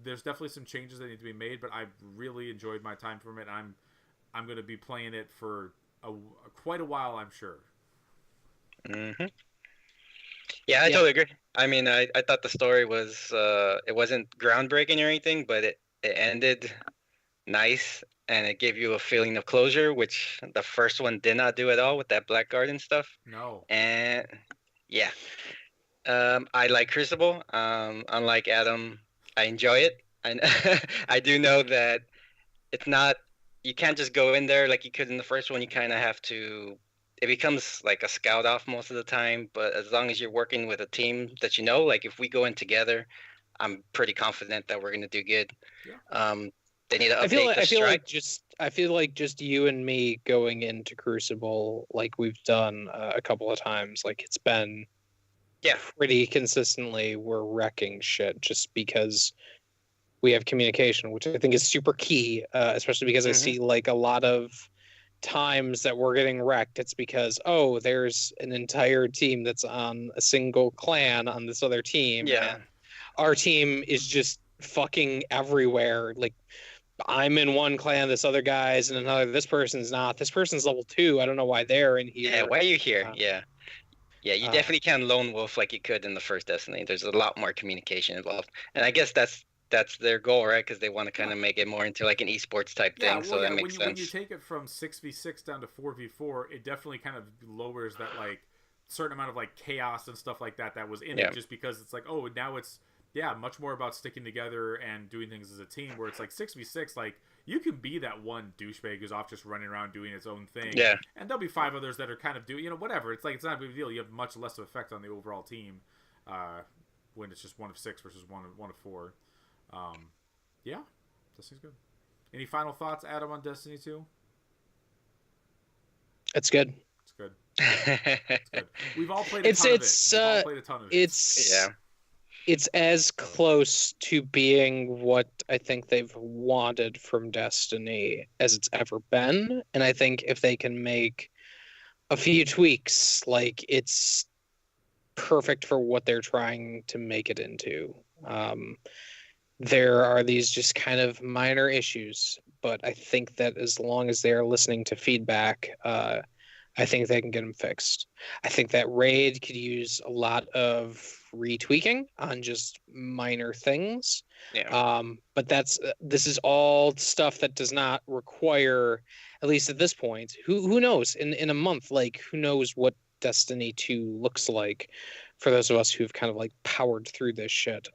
There's definitely some changes that need to be made, but I've really enjoyed my time from it. I'm going to be playing it for quite a while, I'm sure. Mm-hmm. Yeah, I totally agree. I mean, I thought the story was it wasn't groundbreaking or anything, but it ended nice, and it gave you a feeling of closure, which the first one did not do at all with that Black Garden stuff. No. And yeah, I like Crucible. Unlike Adam, I enjoy it. I do know that it's not. You can't just go in there like you could in the first one. You kind of have to. It becomes like a scout off most of the time, but as long as you're working with a team that like if we go in together, I'm pretty confident that we're gonna do good. Yeah. They need to update the strike. I feel like just you and me going into Crucible, like we've done a couple of times, like it's been pretty consistently we're wrecking shit just because we have communication, which I think is super key, especially because I see like a lot of times that we're getting wrecked, it's because there's an entire team that's on a single clan on this other team. Yeah, and our team is just fucking everywhere. Like I'm in one clan, this other guy's in another. This person's not. This person's level 2. I don't know why they're in here. Yeah, why are you here? You definitely can't lone wolf like you could in the first Destiny. There's a lot more communication involved, and I guess that's their goal, right? Because they want to kind of make it more into like an esports type thing. So that makes sense. When you take it from 6v6 down to 4v4, it definitely kind of lowers that like certain amount of like chaos and stuff like that was in it, just because it's like, now it's much more about sticking together and doing things as a team. Where it's like 6v6, like you can be that one douchebag who's off just running around doing its own thing. Yeah. And there'll be 5 others that are kind of doing, whatever. It's like it's not a big deal. You have much less of effect on the overall team when it's just 1 of 6 versus one of 4. Destiny's good. Any final thoughts, Adam, on Destiny 2? It's good. It's good. It's good. We've all played a ton of it. We've all played a ton of it. It's as close to being what I think they've wanted from Destiny as it's ever been. And I think if they can make a few tweaks, like it's perfect for what they're trying to make it into. There are these just kind of minor issues, but I think that as long as they are listening to feedback, I think they can get them fixed. I think that raid could use a lot of retweaking on just minor things. Yeah. But this is all stuff that does not require, at least at this point. Who knows? In a month, like who knows what Destiny 2 looks like for those of us who've kind of like powered through this shit.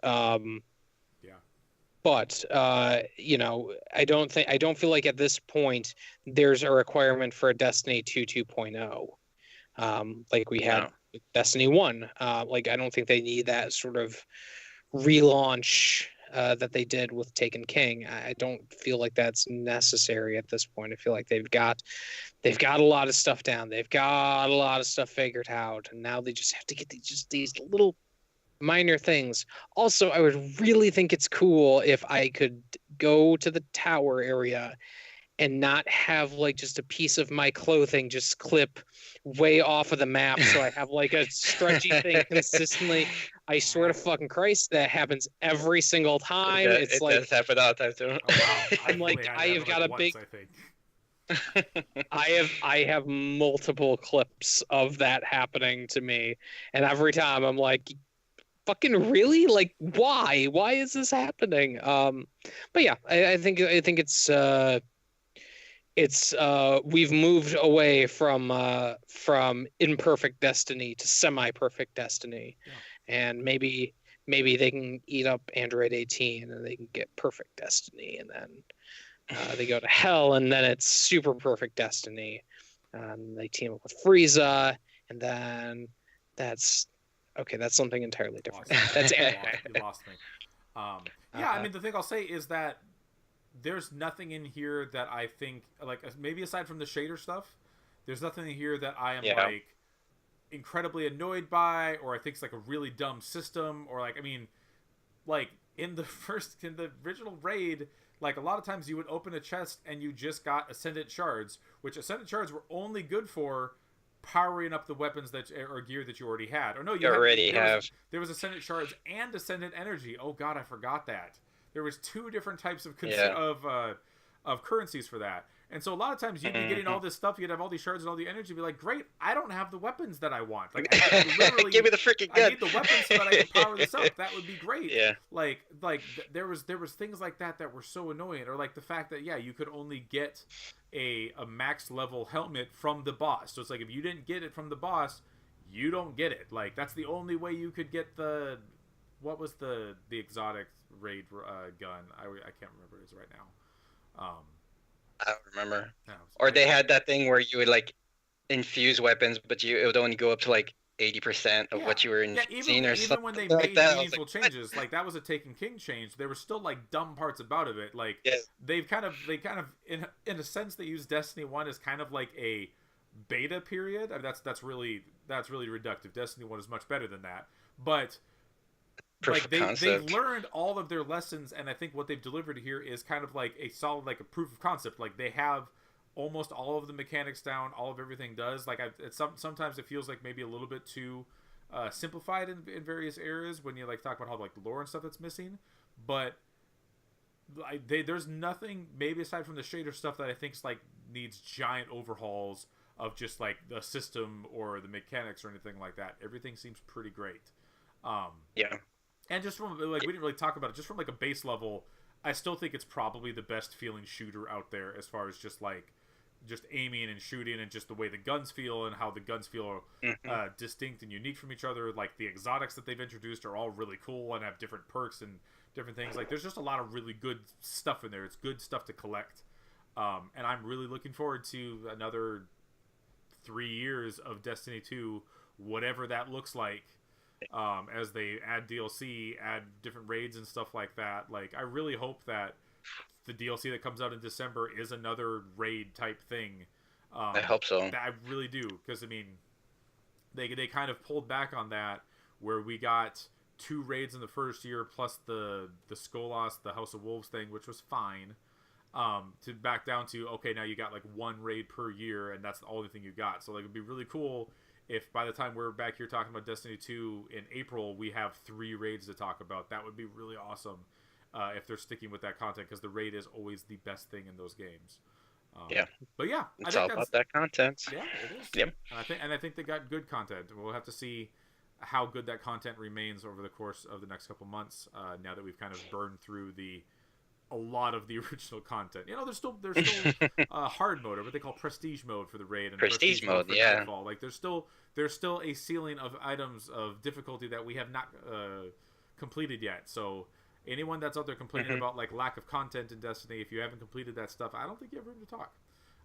But I don't feel like at this point there's a requirement for a Destiny 2 2.0, like we had with Destiny 1. Like I don't think they need that sort of relaunch that they did with Taken King. I don't feel like that's necessary at this point. I feel like they've got a lot of stuff down. They've got a lot of stuff figured out, and now they just have to get these little minor things. Also, I would really think it's cool if I could go to the tower area and not have like just a piece of my clothing just clip way off of the map, so I have like a stretchy thing consistently. I swear to fucking Christ, that happens every single time. It does happen all the time too. Oh, wow. I'm like, I have got a big. I have multiple clips of that happening to me, and every time I'm like, fucking really? Like, why? Why is this happening? But yeah, I think it's we've moved away from imperfect Destiny to semi-perfect Destiny, and maybe they can eat up Android 18 and they can get perfect Destiny, and then they go to hell, and then it's super perfect Destiny. They team up with Frieza, and then that's something entirely different. That's it. You lost me. I mean, the thing I'll say is that there's nothing in here that I think, like, maybe aside from the shader stuff, there's nothing in here that I am like incredibly annoyed by, or I think it's like a really dumb system, or like, I mean, like in the original raid, like a lot of times you would open a chest and you just got Ascendant Shards, which Ascendant Shards were only good for powering up the weapons or gear that you already had. Or no, you already have. There was Ascendant Shards and Ascendant Energy. Oh god, I forgot that. There was two different types of currencies for that. And so a lot of times you'd be getting all this stuff, you'd have all these shards and all the energy, you'd be like, great, I don't have the weapons that I want. Like, I literally give me the freaking gun. I need the weapons so that I can power this up. That would be great. Yeah. Like there was things like that were so annoying, or like the fact that you could only get a max level helmet from the boss. So it's like if you didn't get it from the boss, you don't get it. Like that's the only way you could get what was the exotic raid gun? I can't remember it is right now. I don't remember. Or they had that thing where you would like infuse weapons, but it would only go up to like 80% of what you were infusing or something. Even when they made meaningful changes, like that was a Taken King change, there were still like dumb parts about it. Like they kind of in a sense they use Destiny 1 as kind of like a beta period. I mean, that's really reductive. Destiny 1 is much better than that. But like they've learned all of their lessons, and I think what they've delivered here is kind of like a solid, like a proof of concept. Like they have almost all of the mechanics down, all of everything does. Like sometimes it feels like maybe a little bit too simplified in various areas when you like talk about how like the lore and stuff that's missing. But there's nothing maybe aside from the shader stuff that I think like needs giant overhauls of just like the system or the mechanics or anything like that. Everything seems pretty great. And just from like we didn't really talk about it, just from like a base level, I still think it's probably the best feeling shooter out there as far as just aiming and shooting and just the way the guns feel and how the guns feel distinct and unique from each other. Like the exotics that they've introduced are all really cool and have different perks and different things. Like there's just a lot of really good stuff in there. It's good stuff to collect. And I'm really looking forward to another 3 years of Destiny 2, whatever that looks like. As they add DLC, add different raids and stuff like that. Like, I really hope that the DLC that comes out in December is another raid type thing. I hope so. I really do, because I mean, they kind of pulled back on that, where we got 2 raids in the first year plus the Skolas, the House of Wolves thing, which was fine. To back down to okay, now you got like 1 raid per year, and that's the only thing you got. So like, it'd be really cool if by the time we're back here talking about Destiny 2 in April, we have 3 raids to talk about, that would be really awesome. If they're sticking with that content, because the raid is always the best thing in those games. But yeah, it's all about that content. Yeah, it is. Yep. And I think they got good content. We'll have to see how good that content remains over the course of the next couple months. Now that we've kind of burned through a lot of the original content. There's still hard mode, or what they call prestige mode for the raid, and prestige mode for Nightfall. Like there's still a ceiling of items of difficulty that we have not completed yet. So anyone that's out there complaining about like lack of content in Destiny, if you haven't completed that stuff, I don't think you have room to talk.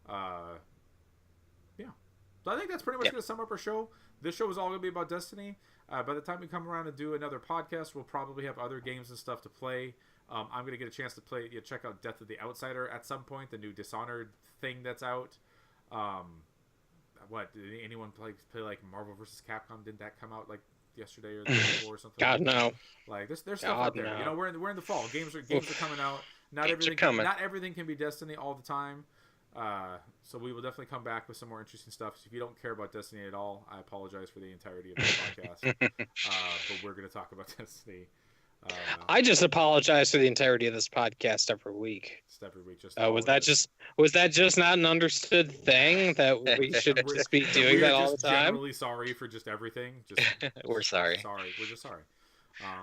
So I think that's pretty much going to sum up our show. This show is all going to be about Destiny. By the time we come around and do another podcast, we'll probably have other games and stuff to play. I'm going to get a chance to check out Death of the Outsider at some point, the new Dishonored thing that's out. Did anyone play like Marvel vs. Capcom? Didn't that come out like yesterday or the day before or something? God, no. Like there's stuff out there. No. We're in the fall. Games are coming out. Not everything can be Destiny all the time. So we will definitely come back with some more interesting stuff. So if you don't care about Destiny at all, I apologize for the entirety of this podcast. But we're going to talk about Destiny. I just apologize for the entirety of this podcast every week. Just every week. Was that just not an understood thing that we should just be doing that all the time? Generally sorry for just everything. We're sorry. Sorry. We're just sorry.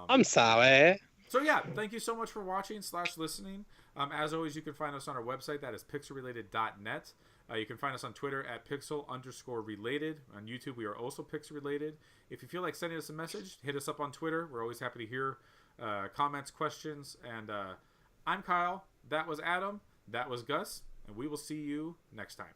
I'm sorry. So yeah, thank you so much for watching / listening. As always, you can find us on our website. That is pixelrelated.net. You can find us on Twitter at pixel_related. On YouTube, we are also pixelrelated. If you feel like sending us a message, hit us up on Twitter. We're always happy to hear comments, questions. And I'm Kyle. That was Adam. That was Gus. And we will see you next time.